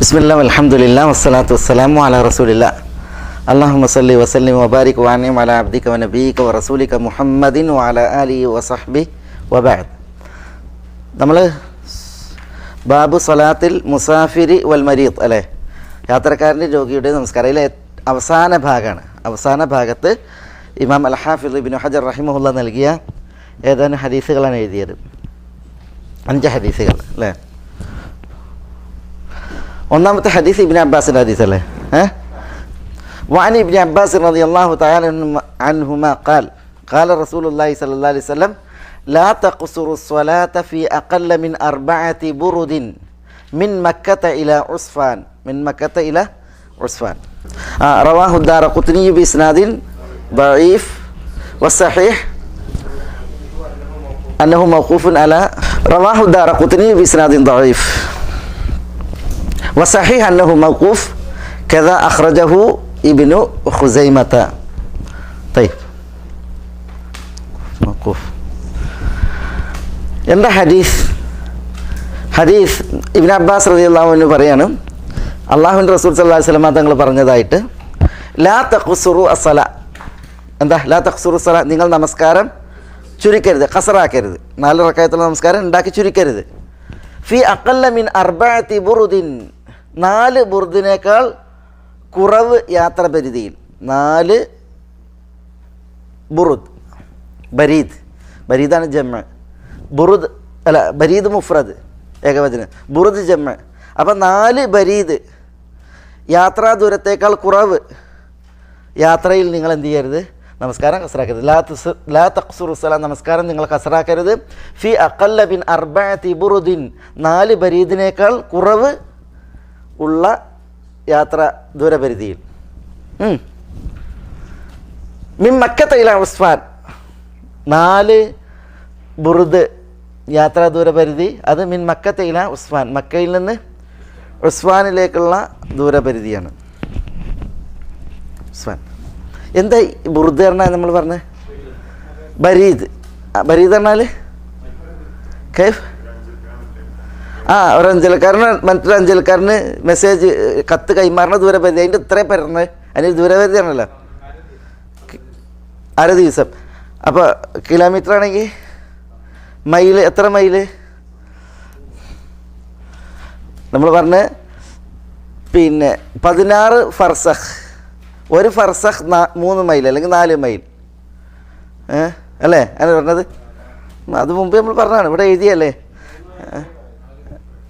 ബിസ്മില്ലാ അൽഹംദുലില്ലാ വസ്സലാത്തു വസ്സലാമു അലാ റസൂലില്ലാ അല്ലാഹുമ്മ സല്ലി വസല്ലിം വബാരിക് വഅൻഇം അലാ അബ്ദിക വനബിയിക വറസൂലിക മുഹമ്മദിൻ വഅലാ ആലിഹി വസഹ്ബിഹി വബഅദ്. നമ്മൾ ബാബു സ്വലാത്തിൽ മുസാഫിരി വൽ മരീദ് അല്ലേ, യാത്രക്കാരൻ്റെ രോഗിയുടെ നമസ്കാരം. അതിലെ അവസാന ഭാഗമാണ്. അവസാന ഭാഗത്ത് ഇമാം അൽ ഹാഫിദ് ഇബ്നു ഹജർ റഹിമഹുല്ല നൽകിയ ഏതാനും ഹദീസുകളാണ് എഴുതിയത്. 5 ഹദീസുകൾ അല്ലേ. ഒന്നാമത്തെ ഹദീസ് ഇബ്നു അബ്ബാസിൻ്റെ ഹദീസ് അല്ലേ. وعن ابن عباس رضي الله تعالى عنهما قال رسول الله صلى الله عليه وسلم لا تقصروا الصلاة في أقل من 4 برد من مكة إلى عسفان. من مكة إلى عسفان. رواه الدارقطني بإسناد ضعيف والصحيح أنه موقوف على رواه الدارقطني بإسناد ضعيف وصحيح أنه موقوف كذا أخرجه ابن خزيمة. طيب موقوف. എന്താ ഹദീസ് ഇബ്നു അബ്ബാസ് റളിയല്ലാഹു അൻഹു പറയാണ്, അല്ലാഹുവിൻ്റെ റസൂൽ സല്ലല്ലാഹു അലൈഹി വസല്ലം തങ്ങൾ പറഞ്ഞതായിട്ട്, ലാ തഖ്സുറു അസ്സല. എന്താ ലാ തഖ്സുറു അസ്സല? നിങ്ങൾ നമസ്കാരം ചുരുക്കരുത്, ഖസറാക്കരുത്. 4 റക്അത്തുള്ള നമസ്കാരം ഉണ്ടാക്കി ചുരുക്കരുത്. ഫി അഖല്ല മിൻ 4 ബുറുദിൻ. 4 ബുർദിനേക്കാൾ കുറവ് യാത്രാപരിധിയിൽ. 4 ബുറുദ്. ബരീദാണ് ജമ്മ. ബുറുദ് അല്ല, ബരീദ് മുഫ്രദ് ഏകവചനം, ബുറുദ് ജമ്മ. അപ്പം 4 ബരീദ് യാത്രാ ദൂരത്തേക്കാൾ കുറവ് യാത്രയിൽ നിങ്ങൾ എന്ത് ചെയ്യരുത്? നമസ്കാരം കസറാക്കരുത്. ലാ തഖ്സുറു സ്വലാ, നമസ്കാരം നിങ്ങൾ കസറാക്കരുത്. ഫി അഖല്ല മിൻ 4 ബുറുദിൻ, 4 ബരീദിനേക്കാൾ കുറവ് ഉള്ള യാത്രാ ദൂരപരിധിയിൽ. മിൻ മക്കത്ത ഇലാ ഉസ്ഫാൻ. 4 ബുറുദ് യാത്രാ ദൂരപരിധി, അത് മിൻ മക്കത്ത ഇലാ ഉസ്ഫാൻ, മക്കയിൽ നിന്ന് ഉസ്ഫാനിലേക്കുള്ള ദൂരപരിധിയാണ്. ഉസ്ഫാൻ എന്താ ബുറുദ് പറഞ്ഞാൽ നമ്മൾ പറഞ്ഞത്? ബരീദ്. ബരീദ് പറഞ്ഞാൽ കൈഫ് ഒരു അഞ്ചൽക്കാരന് മറ്റൊരു അഞ്ചൽക്കാരന് മെസ്സേജ് കത്ത് കൈമാറുന്ന ദൂരപരിധി. അതിൻ്റെ ഇത്രയും പറഞ്ഞത് അതിൻ്റെ ദൂരപരിധി ആണല്ലോ, 1/2 ദിവസം. അപ്പോൾ കിലോമീറ്റർ ആണെങ്കിൽ മൈല്, എത്ര മൈല് നമ്മൾ പറഞ്ഞ്? പിന്നെ 16 ഫർസഖ്. 1 ഫർസഖ് 3 മൈൽ അല്ലെങ്കിൽ 4 മൈൽ അല്ലേ അങ്ങനെ പറഞ്ഞത്? അത് മുമ്പ് നമ്മൾ പറഞ്ഞതാണ്, ഇവിടെ എഴുതിയല്ലേ.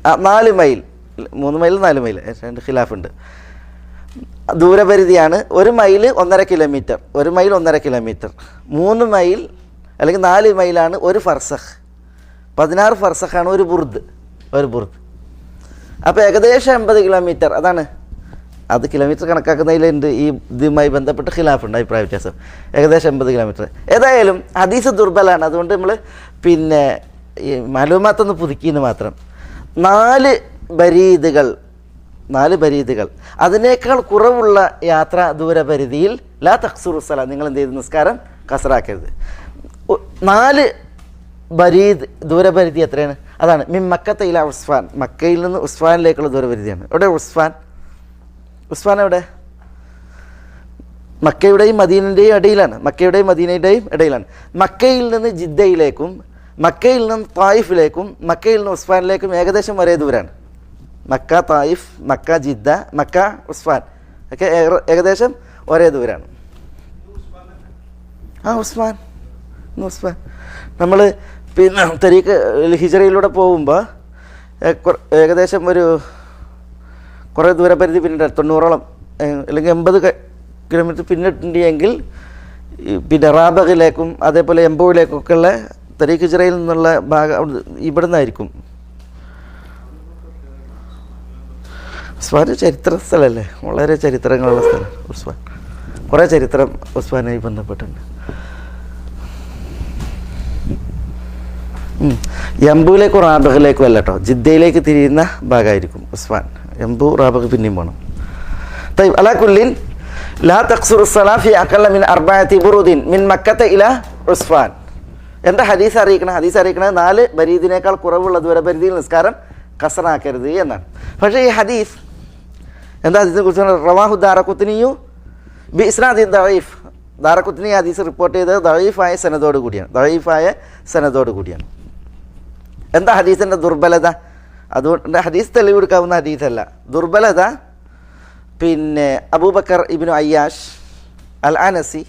4 mile, 3 mile 4 mile, 2 ഖിലാഫുണ്ട്. ദൂരപരിധിയാണ്. 1 mile 1.5 kilometre, 1 mile 1.5 kilometre. 3 mile അല്ലെങ്കിൽ 4 മൈലാണ് 1 ഫർസഖ്. 16 ഫർസഖാണ് 1 ബുർദ്. അപ്പോൾ ഏകദേശം 80 കിലോമീറ്റർ. അതാണ് അത് കിലോമീറ്റർ കണക്കാക്കുന്നതിലുണ്ട് ഈ ഇതുമായി ബന്ധപ്പെട്ട് ഖിലാഫുണ്ട്, അഭിപ്രായ വ്യത്യാസം. ഏകദേശം 80 കിലോമീറ്റർ. ഏതായാലും ഹദീസ് ദുർബലാണ്. അതുകൊണ്ട് നമ്മൾ പിന്നെ ഈ മാലൂമാത്തൊന്ന് പുതുക്കിയെന്ന് മാത്രം. 4 ബരീദുകൾ അതിനേക്കാൾ കുറവുള്ള യാത്രാ ദൂരപരിധിയിൽ ലാ തഖ്സുറു സ്വലാ, നിങ്ങൾ എന്ത് ചെയ്ത് നിസ്കാരം കസറാക്കരുത്. 4 ബരീദ് ദൂരപരിധി എത്രയാണ്? അതാണ് മിൻ മക്കത്ത ഇലാ ഉസ്ഫാൻ, മക്കയിൽ നിന്ന് ഉസ്ഫാനിലേക്കുള്ള ദൂരപരിധിയാണ്. എവിടെ ഉസ്ഫാൻ എവിടെ? മക്കയുടെയും മദീനയുടെയും ഇടയിലാണ്. മക്കയിൽ നിന്ന് ജിദ്ദയിലേക്കും മക്കയിൽ നിന്ന് തായിഫിലേക്കും മക്കയിൽ നിന്ന് ഉസ്ഫാനിലേക്കും ഏകദേശം ഒരേ ദൂരമാണ്. Mecca Taif, Mecca Jeddah, Mecca Usfan ഒക്കെ ഏകദേശം ഒരേ ദൂരമാണ്. ഉസ്ഫാൻ നമ്മൾ പിന്നെ തരീഖ് ഹിജറയിലൂടെ പോകുമ്പോൾ ഏകദേശം ഒരു കുറേ ദൂരപരിധി പിന്നിട്ട് 90ഓളം അല്ലെങ്കിൽ 80 കിലോമീറ്റർ പിന്നിട്ടുണ്ടെങ്കിൽ പിന്നെ റാബഗിലേക്കും അതേപോലെ എംബോയിലേക്കൊക്കെയുള്ള തരീഖ് ഹിജറയിൽ നിന്നുള്ള ഭാഗം ഇവിടെ നിന്നായിരിക്കും. ഉസ്ഫാൻ ചരിത്ര സ്ഥലമല്ലേ, വളരെ ചരിത്രങ്ങളുള്ള സ്ഥലം ഉസ്ഫാൻ. കുറേ ചരിത്രം ഉസ്ഫാനുമായി ബന്ധപ്പെട്ടുണ്ട്. എംബുവിലേക്കും റാബഗിലേക്കും അല്ല കേട്ടോ, ജിദ്ദയിലേക്ക് തിരിയുന്ന ഭാഗമായിരിക്കും ഉസ്ഫാൻ. എംബു റാബഗ് പിന്നെയും പോകണം. അലാ കുല്ലിൻ ലാ തഖ്സുറു സ്വലാ ഫി അഖല്ല മിൻ 4 ബുറുദിൻ മിൻ മക്കത്ത ഇലാ ഉസ്ഫാൻ. എന്താ ഹദീസ് അറിയിക്കണത്? 4 ബരീദിനേക്കാൾ കുറവുള്ള ദൂരപരിധിയിൽ നിസ്കാരം കസറാക്കരുത് എന്നാണ്. പക്ഷേ ഈ ഹദീസ് എന്താ ഹദീസിനെ കുറിച്ച് റവാഹു ദാറഖുത്നിയു ബി ഇസ്നാദിൻ ദഈഫ്. ദാറഖുത്നി ഹദീസ് റിപ്പോർട്ട് ചെയ്തത് ദഈഫായ സനദോട് കൂടിയാണ്. എന്താ ഹദീസിൻ്റെ ദുർബലത? അതുകൊണ്ട് ഹദീസ് തെളിവെടുക്കാവുന്ന ഹദീസല്ല. ദുർബലത പിന്നെ അബൂബക്കർ ഇബ്നു അയ്യാഷ് അൽ അനസി,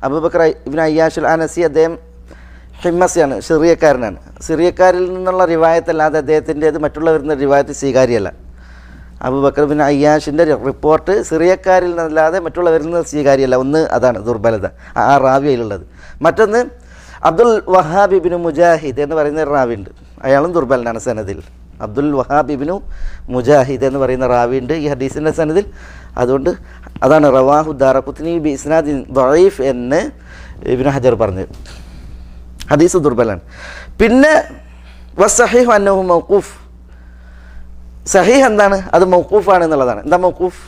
അബൂബക്കർ ഇബ്നു അയ്യാഷ് അൽ അനസി അദ്ദേഹം ഹിമ്മസിയാണ്, സിറിയക്കാരനാണ്. സിറിയക്കാരിൽ നിന്നുള്ള റിവായത്തല്ലാതെ അദ്ദേഹത്തിൻ്റേത് മറ്റുള്ളവരിൽ നിന്ന് റിവായത്ത് സ്വീകാര്യമല്ല. അബൂബക്കർ ഇബ്നു അയ്യാഷിൻ്റെ റിപ്പോർട്ട് സിറിയക്കാരിൽ നിന്നല്ലാതെ മറ്റുള്ളവരിൽ നിന്ന് സ്വീകാര്യമല്ല. ഒന്ന് അതാണ് ദുർബലത, ആ റാവിയിലുള്ളത്. മറ്റൊന്ന് അബ്ദുൽ വഹാബ് ഇബ്നു മുജാഹിദ് എന്ന് പറയുന്ന ഒരു റാവിയുണ്ട്, അയാളും ദുർബലനാണ് സനദിൽ. അബ്ദുൽ വഹാബ് ഇബ്നു മുജാഹിദ് എന്ന് പറയുന്ന റാവിയുണ്ട് ഈ ഹദീസിൻ്റെ സനദിൽ. അതുകൊണ്ട് അതാണ് റവാഹു ദാറഖുത്നി ബി ഇസ്നാദിൻ ദഈഫ് എന്ന് ഇബ്നു ഹജർ പറഞ്ഞത്. ഹദീസ് ദുർബലാണ്. പിന്നെ വസ്സഹീഹ് അന്നഹു മൗഖൂഫ്. സഹീഹ് എന്താണ്? അത് മൗഖൂഫാണ് എന്നുള്ളതാണ്. എന്താ മൗഖൂഫ്?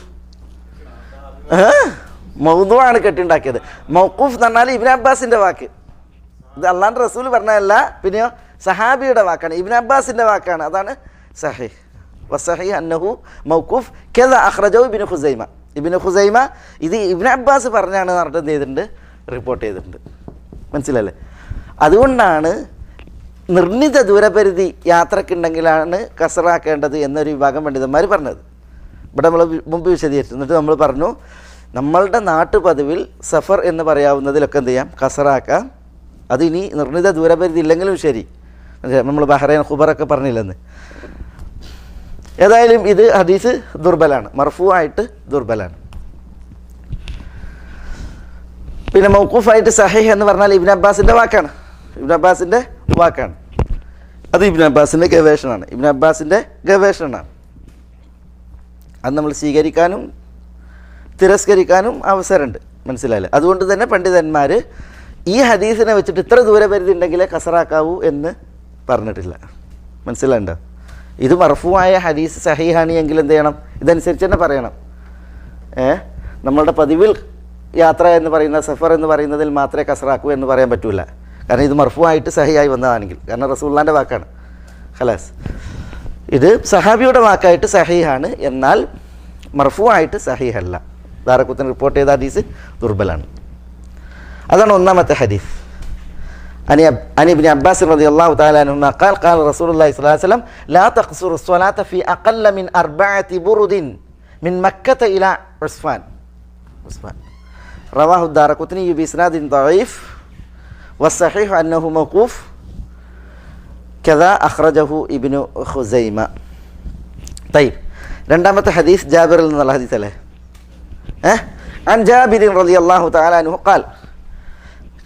മൗദൂആണ് കെട്ടിണ്ടാക്കിയത്. മൗഖൂഫ് എന്ന് പറഞ്ഞാൽ ഇബ്നു അബ്ബാസിൻ്റെ വാക്ക്, ഇത് അള്ളാഹുവിൻ്റെ റസൂൽ പറഞ്ഞതല്ല, പിന്നെയോ സഹാബിയുടെ വാക്കാണ്, ഇബ്നു അബ്ബാസിൻ്റെ വാക്കാണ്. അതാണ് സഹീഹ്. വസ്സഹീഹ് അന്നഹു മൗഖൂഫ് കദ അഖ്റജഹു ഇബ്നു ഖുസൈമ. ഇബ്നു ഖുസൈമ ഇത് ഇബ്നു അബ്ബാസ് പറഞ്ഞാണ് പറഞ്ഞിട്ട് എന്ത് ചെയ്തിട്ടുണ്ട്? റിപ്പോർട്ട് ചെയ്തിട്ടുണ്ട്. മനസ്സിലല്ലേ? അതുകൊണ്ടാണ് നിർണിത ദൂരപരിധി യാത്രക്കുണ്ടെങ്കിലാണ് കസറാക്കേണ്ടത് എന്നൊരു വിഭാഗം പണ്ഡിതന്മാർ പറഞ്ഞത്. ഇവിടെ നമ്മൾ മുമ്പ് വിശദീകരിച്ചു. എന്നിട്ട് നമ്മൾ പറഞ്ഞു നമ്മളുടെ നാട്ടുപതിവിൽ സഫർ എന്ന് പറയാവുന്നതിലൊക്കെ എന്ത് ചെയ്യാം? കസറാക്കാം. അത് ഇനി നിർണിത ദൂരപരിധി ഇല്ലെങ്കിലും ശരി. നമ്മൾ ബഹ്റൈൻ ഖുബറൊക്കെ പറഞ്ഞില്ലെന്ന്. ഏതായാലും ഇത് ഹദീസ് ദുർബലാണ്, മർഫൂ ആയിട്ട് ദുർബലാണ്. പിന്നെ മൗഖൂഫായിട്ട് സഹീഹ് എന്ന് പറഞ്ഞാൽ ഇബ്നു അബ്ബാസിൻ്റെ വാക്കാണ്, അത് ഇബ്നു അബ്ബാസിൻ്റെ ഗവേഷണമാണ്. അത് നമ്മൾ സ്വീകരിക്കാനും തിരസ്കരിക്കാനും അവസരമുണ്ട്. മനസ്സിലായില്ലേ? അതുകൊണ്ട് തന്നെ പണ്ഡിതന്മാർ ഈ ഹദീസിനെ വെച്ചിട്ട് ഇത്ര ദൂരപരിധി ഉണ്ടെങ്കിലേ കസറാക്കാവൂ എന്ന് പറഞ്ഞിട്ടില്ല. മനസ്സിലായിണ്ടോ? ഇത് മർഫൂആയ ഹദീസ് സഹീഹാണ് എങ്കിൽ എന്ത് ചെയ്യണം? ഇതനുസരിച്ച് തന്നെ പറയണം. നമ്മളുടെ പതിവിൽ യാത്ര എന്ന് പറയുന്ന സഫർ എന്ന് പറയുന്നതിൽ മാത്രമേ കസറാക്കൂ എന്ന് പറയാൻ പറ്റൂല. കാരണം ഇത് മർഫൂആയിട്ട് സഹിയായി വന്നതാണെങ്കിൽ, കാരണം റസൂലുള്ളാഹിൻ്റെ വാക്കാണ്. ഖലാസ്. ഇത് സഹാബിയുടെ വാക്കായിട്ട് സഹീഹാണ്, എന്നാൽ മർഫൂആയിട്ട് സഹീഹല്ല. ദാറഖുത്നി റിപ്പോർട്ട് ചെയ്ത ഹദീസ് ദുർബലാണ്. അതാണ് ഒന്നാമത്തെ ഹദീസ്. عن ابن عباس رضي الله تعالى عنهما قال قال رسول الله صلى الله عليه وسلم لا تقصر الصلاة في أقل من 4 برد من مكة إلى عسفان. رواه الدارقطني بإسناد ضعيف والصحيح أنه موقوف كذا أخرجه ابن خزيمة. طيب രണ്ടാമത്തെ ഹദീസ് ജാബിറിൽ നിന്നുള്ള ഹദീസ് അല്ലേ? عن جابر رضي الله تعالى عنه قال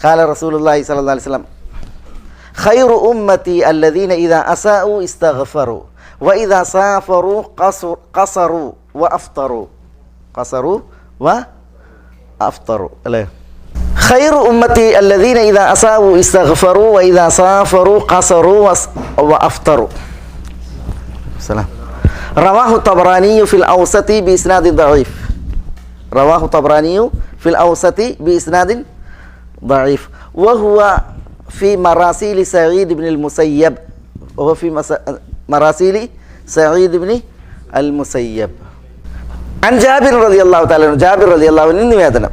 قال رسول الله صلى الله عليه وسلم خير أمتي الذين إذا أساءوا استغفروا وإذا سافروا قصروا وأفطروا خير أمتي الذين إذا أساءوا استغفروا وإذا سافروا قصروا وأفطروا. سلام. رواه الطبراني في الأوسط بإسناد ضعيف. رواه الطبراني في الأوسط بإسناد ضعيف وهو في مراسيل سعيد بن المسيب. وهو في مراسيل سعيد بن المسيب. عن جابر رضي الله تعالى عنه. جابر رضي الله عنه നിവേദനം.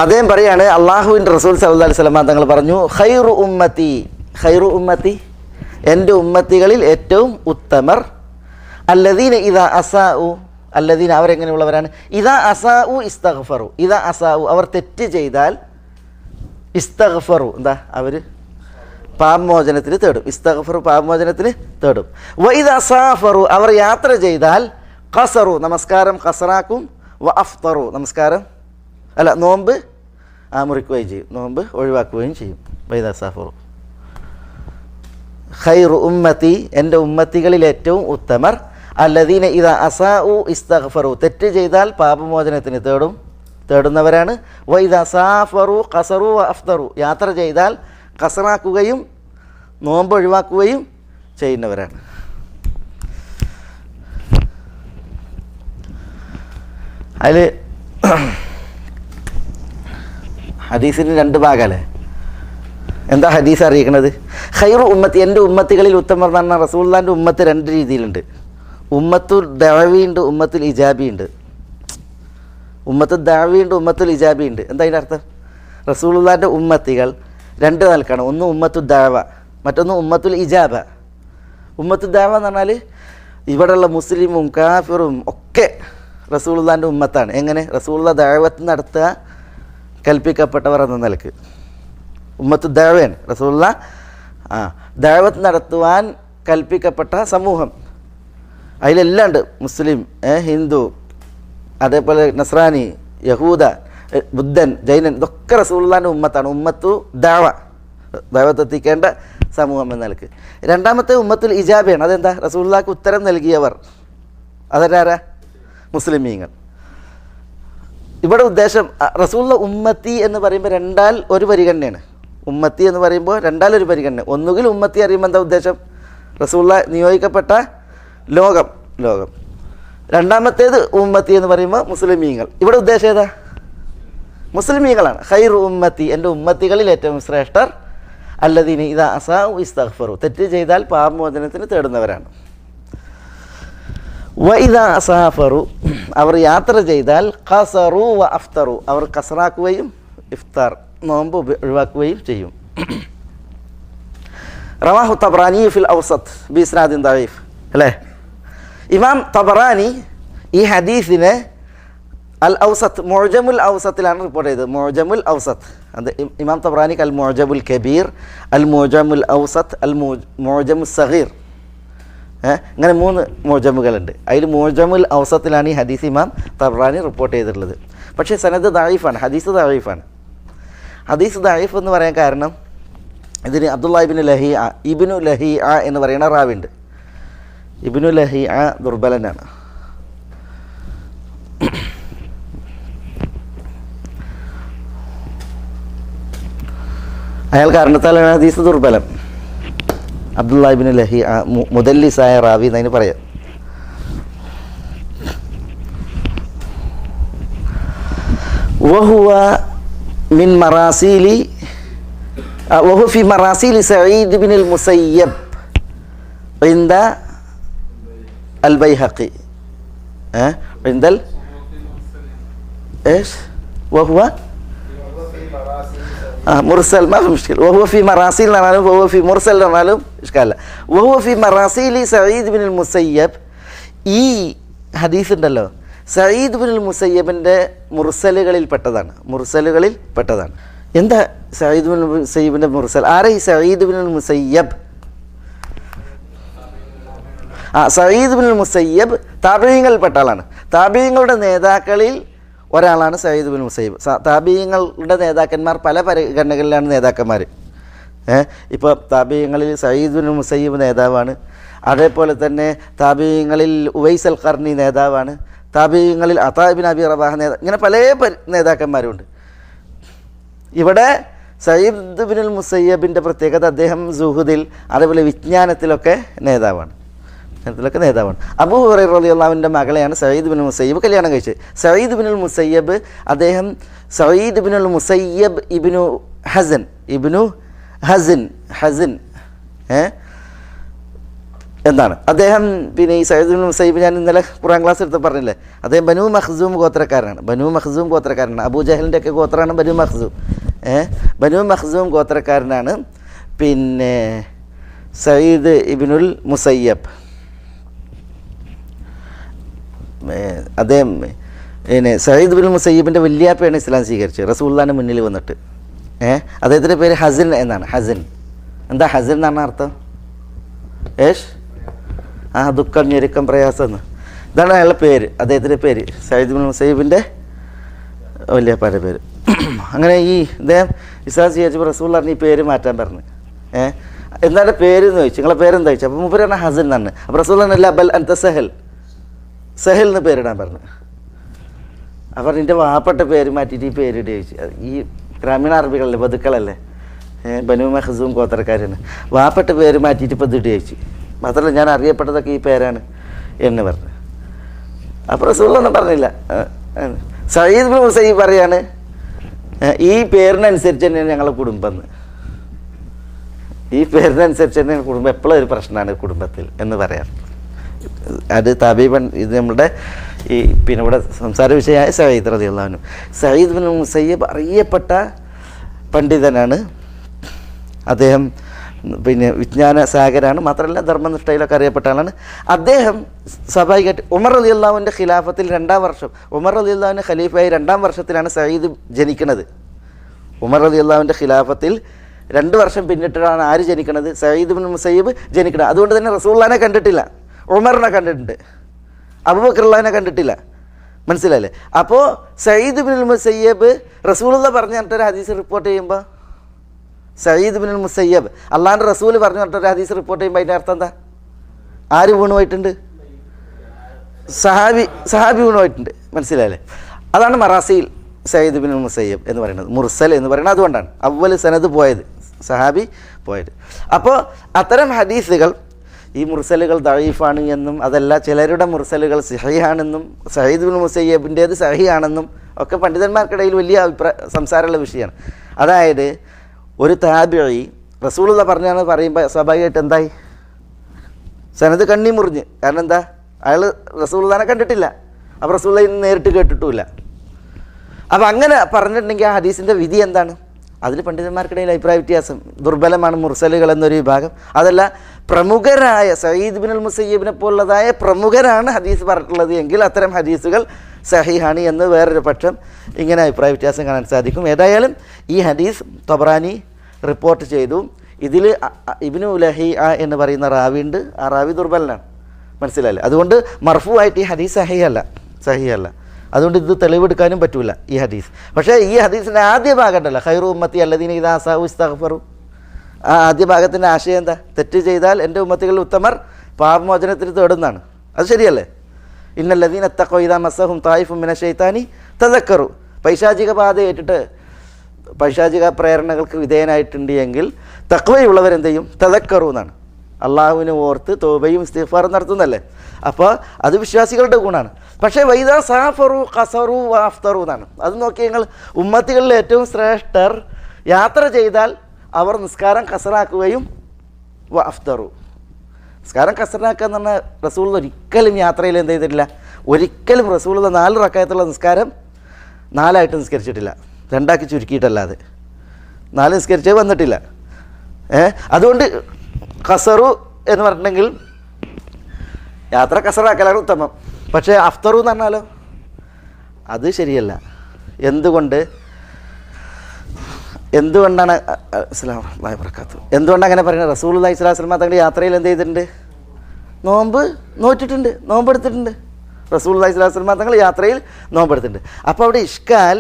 അദ്ദേഹം പറയാണ് അള്ളാഹുവിൻ്റെ റസൂൽ സല്ലല്ലാഹു അലൈഹി വസല്ലം തങ്ങൾ പറഞ്ഞു ഖൈറു ഉമ്മത്തി എൻ്റെ ഉമ്മത്തികളിൽ ഏറ്റവും ഉത്തമർ അല്ലദീന ഇദാ അസാഉ. അല്ലദീന അവരെങ്ങനെയുള്ളവരാണ്? ഇദാ അസാഉ ഇസ്തഗ്ഫറു. ഇദാ അസാഉ അവർ തെറ്റ് ചെയ്താൽ ഇസ്തഗ്ഫറു എന്താ? അവർ പാപമോചനത്തിന് തേടും. ഇസ്തഗ്ഫറു പാപമോചനത്തിന് തേടും. വഇദാ സാഫറു അവർ യാത്ര ചെയ്താൽ ഖസറു നമസ്കാരം ഖസറാക്കും. വഅഫ്തറു നോമ്പ് മുറിക്കുകയും ചെയ്യും, നോമ്പ് ഒഴിവാക്കുകയും ചെയ്യും. വഇദാ സാഫറു. ഖൈറു ഉമ്മത്തി എൻ്റെ ഉമ്മത്തികളിൽ ഏറ്റവും ഉത്തമർ അല്ലദീന ഇദാ അസാഉ ഇസ്തഗ്ഫറു തെറ്റ് ചെയ്താൽ പാപമോചനത്തിന് തേടുന്നവരാണ്. വഇദാ സാഫറു ഖസറു വഅഫ്തറു യാത്ര ചെയ്താൽ ഖസറാക്കുകയും നോമ്പ് ഒഴിവാക്കുകയും ചെയ്യുന്നവരാണ്. അതിൽ ഹദീസിന് 2 ഭാഗമല്ലേ? എന്താ ഹദീസ് അറിയിക്കുന്നത്? ഖൈറു ഉമ്മത്തി എൻ്റെ ഉമ്മത്തികളിൽ ഉത്തമർ എന്ന് പറഞ്ഞാൽ റസൂലുള്ളാഹിൻ്റെ ഉമ്മത്ത് 2 രീതിയിലുണ്ട്. ഉമ്മത്തുൽ ദഅവിയുണ്ട്, ഉമ്മത്തുൽ ഇജാബിയുണ്ട്. ഉമ്മത്തുൽ ദഅവിയുണ്ട്, ഉമ്മത്തുൽ ഇജാബിയുണ്ട്. എന്താ അതിൻ്റെ അർത്ഥം? റസൂലുള്ളാഹിൻ്റെ ഉമ്മത്തികൾ രണ്ട് നിലക്കാണ്. ഒന്ന് ഉമ്മത്തുൽ ദഅവ, മറ്റൊന്ന് ഉമ്മത്തുൽ ഇജാബ. ഉമ്മത്തുൽ ദഅവ എന്ന് പറഞ്ഞാൽ ഇവിടെയുള്ള മുസ്ലിമും കാഫിറും ഒക്കെ റസൂലുള്ളാഹിൻ്റെ ഉമ്മത്താണ്. എങ്ങനെ? റസൂലുള്ളാഹി ദഅവത്ത് നടത്തുക, കൽപ്പിക്കപ്പെട്ടവർ എന്ന നിലക്ക് ഉമ്മത്തുൽ ദഅവയാണ്. റസൂലുള്ളാഹി ദഅവത്ത് നടത്തുവാൻ കൽപ്പിക്കപ്പെട്ട സമൂഹം. അതിലെല്ലാം ഉണ്ട്. മുസ്ലിം, ഹിന്ദു, അതേപോലെ നസ്രാനി, യഹൂദ, ബുദ്ധൻ, ജൈനൻ, ഇതൊക്കെ റസൂലുള്ളാഹിൻ്റെ ഉമ്മത്താണ്. ഉമ്മത്തു ദഅവ, ദഅവത്ത് എത്തിക്കേണ്ട സമൂഹം എന്ന നിലക്ക്. രണ്ടാമത്തെ ഉമ്മത്തുൽ ഇജാബയാണ്. അതെന്താ? റസൂലുള്ളാഹിക്ക് ഉത്തരം നൽകിയവർ. അതാരാ? മുസ്ലിമീങ്ങൾ. ഇവിടെ ഉദ്ദേശം റസൂലുള്ള ഉമ്മത്തി എന്ന് പറയുമ്പോൾ രണ്ടാൽ ഒരു പരിഗണനയാണ്. ഉമ്മത്തി എന്ന് പറയുമ്പോൾ രണ്ടാൽ ഒരു പരിഗണന. ഒന്നുകിൽ ഉമ്മത്തി അറിയുമ്പോൾ എന്താ ഉദ്ദേശം? റസൂലുള്ള നിയോഗിക്കപ്പെട്ട ലോകം. രണ്ടാമത്തേത് ഉമ്മത്തി എന്ന് പറയുമ്പോൾ മുസ്ലിമീങ്ങൾ. ഇവിടെ ഉദ്ദേശം ഏതാ? മുസ്ലിമീങ്ങളാണ്. ഖൈറു ഉമ്മത്തി, എൻ്റെ ഉമ്മത്തികളിൽ ഏറ്റവും ശ്രേഷ്ഠർ അല്ലദീന ഇദാ അസാഉ ഇസ്തഗ്ഫറു, തെറ്റ് ചെയ്താൽ പാപമോചനത്തിന് തേടുന്നവരാണ്. വ ഇദാ അസാഫറു, അവർ യാത്ര ചെയ്താൽ ഖസറു വ അഫ്തറു, അവർ കസറാക്കുകയും ഇഫ്താർ നോമ്പ് ഒഴിവാക്കുകയും ചെയ്യും. റവാഹു തബറാനി ഫിൽ ഔസത്ത് ബിസ്നാദിൻ ദഈഫ്. അല്ലേ? ഇമാം തബറാനി ഈ ഹദീസിനെ അൽ ഔസത്ത്, മുഅ്ജമുൽ ഔസത്തിലാണ് റിപ്പോർട്ട് ചെയ്തത്. മുഅ്ജമുൽ ഔസത്ത്, അത് ഇമാം തബറാനിക്ക് അൽ മുഅ്ജമുൽ കബീർ, അൽ മുഅ്ജമുൽ ഔസത്ത്, അൽ മുഅ്ജമുൽ സഗീർ, ഇങ്ങനെ 3 മുഅ്ജമുകളുണ്ട്. അതിൽ മുഅ്ജമുൽ ഔസത്തിലാണ് ഈ ഹദീസ് ഇമാം തബറാനി റിപ്പോർട്ട് ചെയ്തിട്ടുള്ളത്. പക്ഷേ സനദ് ദഈഫാണ്, ഹദീസ് ദഈഫാണ്. ഹദീസ് ദഈഫ് എന്ന് പറയാൻ കാരണം ഇതിന് അബ്ദുല്ലാഹി ഇബ്നു ലഹിഅ എന്ന് പറയുന്ന റാവിണ്ട്. ഇബ്നു ലഹിഅ ദുർബലനാണ്. അയാൾ കാരണത്താലാണ് ഹദീസ് ദുർബലം. അബ്ദുല്ലാഹി ഇബ്നു ലഹിഅ മുദല്ലിസായ റാവി എന്നതിന് പറയാം. വഹുവ മിൻ മറാസിലി വഹു ഫി മറാസിലി സഈദ് ബിൻ അൽ മുസയ്യബ് عند البيهقي عند ايش وهو مرسل ما في مشكله. وهو في مراسيل وهو في مرسل اشكال. وهو في مراسيل سعيد بن المسيب. ഈ ഹദീസ് ഉണ്ടല്ലോ, സഈദ് ബിൻ മുസയ്യബിൻ്റെ മുർസലുകളിൽ പെട്ടതാണ്. എന്താ സഈദ് ബിൻ മുസയ്യബിൻ്റെ മുർസൽ? ആരാ ഈ Saeed bin Musayyib? Saeed bin Musayyib താബീങ്ങളിൽ പെട്ട ആളാണ്. താബീങ്ങളുടെ നേതാക്കളിൽ ഒരാളാണ് സഈദ് ബിൻ മുസയ്യബ്. താബീങ്ങളുടെ നേതാക്കന്മാർ പല പരിഗണനകളിലാണ് നേതാക്കന്മാർ. ഇപ്പോൾ താബീങ്ങളിൽ സഈദ് ബിൻ മുസയ്യബ് നേതാവാണ്. അതേപോലെ തന്നെ താബീങ്ങളിൽ ഉവൈസ് അൽ ഖർനി നേതാവാണ്. താബീങ്ങളിൽ അതാ ഇബ്നു അബി റബാഹ ഇങ്ങനെ പല നേതാക്കന്മാരുണ്ട്. ഇവിടെ സഈദ് ബിൻ മുസയ്യബിൻ്റെ പ്രത്യേകത അദ്ദേഹം സുഹുദിൽ, അതേപോലെ വിജ്ഞാനത്തിലൊക്കെ നേതാവാണ്. അബൂ ഹുറൈറ റളിയല്ലാഹു അൻഹുവിൻ്റെ മകളെയാണ് സഈദ് ബിൻ മുസയ്യബ് കല്യാണം കഴിച്ചത്. സഈദ് ബിൻ മുസയ്യബ് അദ്ദേഹം സഈദ് ബിൻ മുസയ്യബ് ഇബ്നു ഹസൻ എന്താണ് അദ്ദേഹം? പിന്നെ ഈ സഈദ് ബിൻ മുസയ്യബ് ഞാൻ ഇന്നലെ ഖുർആൻ ക്ലാസ് എടുത്ത് പറഞ്ഞില്ലേ, അദ്ദേഹം ബനു മഖ്സൂം ഗോത്രക്കാരനാണ്. അബൂജഹലിൻ്റെ ഒക്കെ ഗോത്രമാണ് ബനു മഖ്സൂം. ബനു മഖ്സൂം ഗോത്രക്കാരനാണ് പിന്നെ സഈദ് ഇബ്നുൽ മുസയ്യബ്. അദ്ദേഹം പിന്നെ സഈദ് ബിൻ മുസയ്യബിൻ്റെ വല്യാപ്പയാണ് ഇസ്ലാം സ്വീകരിച്ചത് റസൂലുള്ളാഹിൻ്റെ മുന്നിൽ വന്നിട്ട്. അദ്ദേഹത്തിൻ്റെ പേര് ഹസൻ എന്നാണ്. ഹസൻ എന്താ ഹസൻ എന്നാണ് അർത്ഥം? ദുഃഖം, ഞെരുക്കം, പ്രയാസം എന്ന്. ഇതാണ് അയാളുടെ പേര്, അദ്ദേഹത്തിൻ്റെ പേര്. സഈദ് ബിൻ മുസയ്യബിൻ്റെ വല്യാപ്പാൻ്റെ പേര്. അങ്ങനെ ഈ ഇദ്ദേഹം ഇസ്ലാം സ്വീകരിച്ചപ്പോൾ റസൂലുള്ളാഹി ഈ പേര് മാറ്റാൻ പറഞ്ഞു. എന്താണ് പേര് എന്ന് ചോദിച്ചു. നിങ്ങളെ പേരെന്താ ചോദിച്ചു. അപ്പോൾ മൂപ്പര് പറഞ്ഞാൽ ഹസൻ എന്നാണ്. അപ്പോൾ റസൂലുള്ളാഹി അല്ല ബൽ അൻത സഹൽ എന്ന് പേരിടാൻ പറഞ്ഞു. അപ്പോൾ നിൻ്റെ വാപ്പട്ട പേര് മാറ്റിയിട്ട് ഈ പേരിട്ട് ചോദിച്ചു. ഈ ഗ്രാമീണ അറബികളല്ലേ, ബതുക്കളല്ലേ, ബനു മഖ്സൂം ഗോത്രക്കാരാണ്. വാപ്പട്ട പേര് മാറ്റിയിട്ട് ഇപ്പോൾ ഇതിട്ട് ചോദിച്ചു. മാത്രമല്ല ഞാൻ അറിയപ്പെട്ടതൊക്കെ ഈ പേരാണ് എന്ന് പറഞ്ഞു. അപ്പോൾ റസൂലുള്ളാഹി പറഞ്ഞില്ല. സഈദ് ബിൻ മുസയ്യിബ് പറയാണ് ഈ പേരിനനുസരിച്ച് തന്നെയാണ് ഞങ്ങളെ കുടുംബം എന്ന്. ഈ പേരിനനുസരിച്ച് തന്നെ കുടുംബം എപ്പോഴും ഒരു പ്രശ്നമാണ് കുടുംബത്തിൽ എന്ന് പറയാം. അത് ഇത് നമ്മുടെ ഈ പിന്നെ ഇവിടെ സംസാര വിഷയമായ സഈദ് റളിയല്ലാഹു അൻഹു. സഈദ് ഇബ്നുൽ മുസയ്യിബ് അറിയപ്പെട്ട പണ്ഡിതനാണ്. അദ്ദേഹം പിന്നെ വിജ്ഞാന സാഗരാണ്, മാത്രമല്ല ധർമ്മനിഷ്ഠയിലൊക്കെ അറിയപ്പെട്ട ആളാണ്. അദ്ദേഹം സ്വാഭാവികമായിട്ട് ഉമർ റളിയല്ലാഹുവിൻ്റെ ഖിലാഫത്തിൽ 2ാം വർഷം, ഉമർ റളിയല്ലാഹുവിൻ്റെ ഖലീഫയായി 2ാം വർഷത്തിലാണ് സഈദ് ജനിക്കുന്നത്. ഉമർ റളിയല്ലാഹുവിൻ്റെ ഖിലാഫത്തിൽ 2 വർഷം പിന്നിട്ടാണ് ആര് ജനിക്കുന്നത്? സഈദ് ഇബ്നുൽ മുസയ്യിബ് ജനിക്കുന്നത്. അതുകൊണ്ട് തന്നെ റസൂലുള്ളാഹിനെ കണ്ടിട്ടില്ല, ഉമറിനെ കണ്ടിട്ടുണ്ട്, അബൂബക്കറുള്ളാഹിനെ കണ്ടിട്ടില്ല. മനസ്സിലല്ലേ? അപ്പോൾ സഈദ് ഇബ്നുൽ മുസയ്യിബ് റസൂലുള്ളാഹി പറഞ്ഞു പറഞ്ഞിട്ടൊരു ഹദീസ് റിപ്പോർട്ട് ചെയ്യുമ്പോൾ, സഈദ് ഇബ്നുൽ മുസയ്യിബ് അള്ളാഹിൻ്റെ റസൂൽ പറഞ്ഞു പറഞ്ഞിട്ടൊരു ഹദീസ് റിപ്പോർട്ട് ചെയ്യുമ്പോൾ അതിൻ്റെ അർത്ഥം എന്താ? ആര് വീണുപോയിട്ടുണ്ട്? സഹാബി വീണുപോയിട്ടുണ്ട്. മനസ്സിലായല്ലേ? അതാണ് മറാസിൽ സഈദ് ഇബ്നുൽ മുസയ്യിബ് എന്ന് പറയുന്നത്, മുർസൽ എന്ന് പറയുന്നത് അതുകൊണ്ടാണ്. അവ്വൽ സനദ് പോയത്, സഹാബി പോയത്. അപ്പോൾ അത്തരം ഹദീസുകൾ, ഈ മുർസലുകൾ ദഈഫാണ് എന്നും അതല്ല ചിലരുടെ മുർസലുകൾ സഹീഹാണെന്നും സഈദ് ഇബ്നുൽ മുസയ്യിബിൻ്റേത് സഹീഹാണെന്നും ഒക്കെ പണ്ഡിതന്മാർക്കിടയിൽ വലിയ സംസാരമുള്ള വിഷയമാണ്. അതായത് ഒരു താബിഈ റസൂലുള്ളാഹി പറഞ്ഞാന്ന് പറയുമ്പോൾ സ്വാഭാവികമായിട്ട് എന്തായി? സനദ് കണ്ണി മുറിഞ്ഞ്. കാരണം എന്താ? അയാൾ റസൂലുള്ളാഹിനെ കണ്ടിട്ടില്ല, അപ്പോൾ റസൂലുള്ളാഹി നേരിട്ട് കേട്ടിട്ടുമില്ല. അപ്പോൾ അങ്ങനെ പറഞ്ഞിട്ടുണ്ടെങ്കിൽ ആ ഹദീസിൻ്റെ വിധി എന്താണ്? അതിൽ പണ്ഡിതന്മാർക്കിടയിൽ അഭിപ്രായ വ്യത്യാസം. ദുർബലമാണ് മുർസലുകൾ എന്നൊരു വിഭാഗം, അതല്ല പ്രമുഖരായ സഈദ് ഇബ്നുൽ മുസയ്യിബിനെ പോലുള്ളതായ പ്രമുഖരാണ് ഹദീസ് പറഞ്ഞിട്ടുള്ളത് എങ്കിൽ അത്തരം ഹദീസുകൾ സഹീഹാണ് എന്ന് വേറൊരു പക്ഷം. ഇങ്ങനെ അഭിപ്രായ വ്യത്യാസം കാണാൻ സാധിക്കും. ഏതായാലും ഈ ഹദീസ് തബറാനി റിപ്പോർട്ട് ചെയ്തു. ഇതിൽ ഇബ്നു ലഹീഅ എന്ന് പറയുന്ന റാവിയുണ്ട്. ആ റാവി ദുർബലനാണ്. മനസ്സിലായില്ലേ? അതുകൊണ്ട് മർഫൂആയിട്ട് ഈ ഹദീസ് സഹീഹല്ല. അതുകൊണ്ട് ഇത് തെളിവെടുക്കാനും പറ്റൂല ഈ ഹദീസ്. പക്ഷേ ഈ ഹദീസിൻ്റെ ആദ്യ ഭാഗം ഉണ്ടല്ലോ, ഖൈറു ഉമ്മത്തി അല്ലദീന ഇദാ അസാഉ ഇസ്തഗ്ഫറു, ആ ആദ്യ ഭാഗത്തിൻ്റെ ആശയം എന്താ? തെറ്റ് ചെയ്താൽ എൻ്റെ ഉമ്മത്തികളിൽ ഉത്തമർ പാപമോചനത്തിന് തേടുന്നതാണ്. അത് ശരിയല്ലേ? ഇന്നല്ലദീന തഖൗ ഇദാ മസ്സഹും തായിഫും മിന ശൈത്താനി തദക്കറു, പൈശാചിക പാത ഏറ്റിട്ട് പൈശാചിക പ്രേരണകൾക്ക് വിധേയനായിട്ടുണ്ട് എങ്കിൽ തഖ്വയുള്ളവരെന്ത് ചെയ്യും? തദക്കറു എന്നാണ്. അള്ളാഹുവിനെ ഓർത്ത് തൗബയും ഇസ്തിഗ്ഫാറും നടത്തുന്നല്ലേ. അപ്പോൾ അത് വിശ്വാസികളുടെ ഗുണമാണ്. പക്ഷേ വൈദാ സാഫറു ഖസറു വഅഫ്തറു എന്നാണ്. അത് നോക്കി ഞങ്ങൾ ഉമ്മത്തികളിൽ ഏറ്റവും ശ്രേഷ്ഠർ യാത്ര ചെയ്താൽ അവർ നിസ്കാരം കസറാക്കുകയും വഅഫ്തറു, നിസ്കാരം കസറാക്കുക എന്ന് പറഞ്ഞാൽ റസൂൽ ഒരിക്കലും യാത്രയിൽ എന്ത് ചെയ്തിട്ടില്ല? ഒരിക്കലും റസൂൽ 4 റക്അത്തുള്ള നിസ്കാരം 4 നിസ്കരിച്ചിട്ടില്ല, 2 ചുരുക്കിയിട്ടല്ലാതെ 4 നിസ്കരിച്ചേ വന്നിട്ടില്ല. അതുകൊണ്ട് ഖസറു എന്ന് പറഞ്ഞിട്ടുണ്ടെങ്കിൽ യാത്ര കസറാക്കലാണ് ഉത്തമം. പക്ഷേ അഫ്തറു എന്ന് പറഞ്ഞാലോ അത് ശരിയല്ല. എന്തുകൊണ്ടാണ് അസ്സലാമു അലൈക്കും വബറകാതുഹു എന്തുകൊണ്ടാണ് അങ്ങനെ പറയുന്നത്? റസൂലുള്ളാഹി സ്വല്ലല്ലാഹു അലൈഹി വസല്ലം തങ്ങളുടെ യാത്രയിൽ എന്ത് ചെയ്തിട്ടുണ്ട്? നോമ്പെടുത്തിട്ടുണ്ട്. റസൂലുള്ളാഹി സ്വല്ലല്ലാഹു അലൈഹി വസല്ലം തങ്ങൾ യാത്രയിൽ നോമ്പെടുത്തിട്ടുണ്ട്. അപ്പോൾ അവിടെ ഇഷ്കാൽ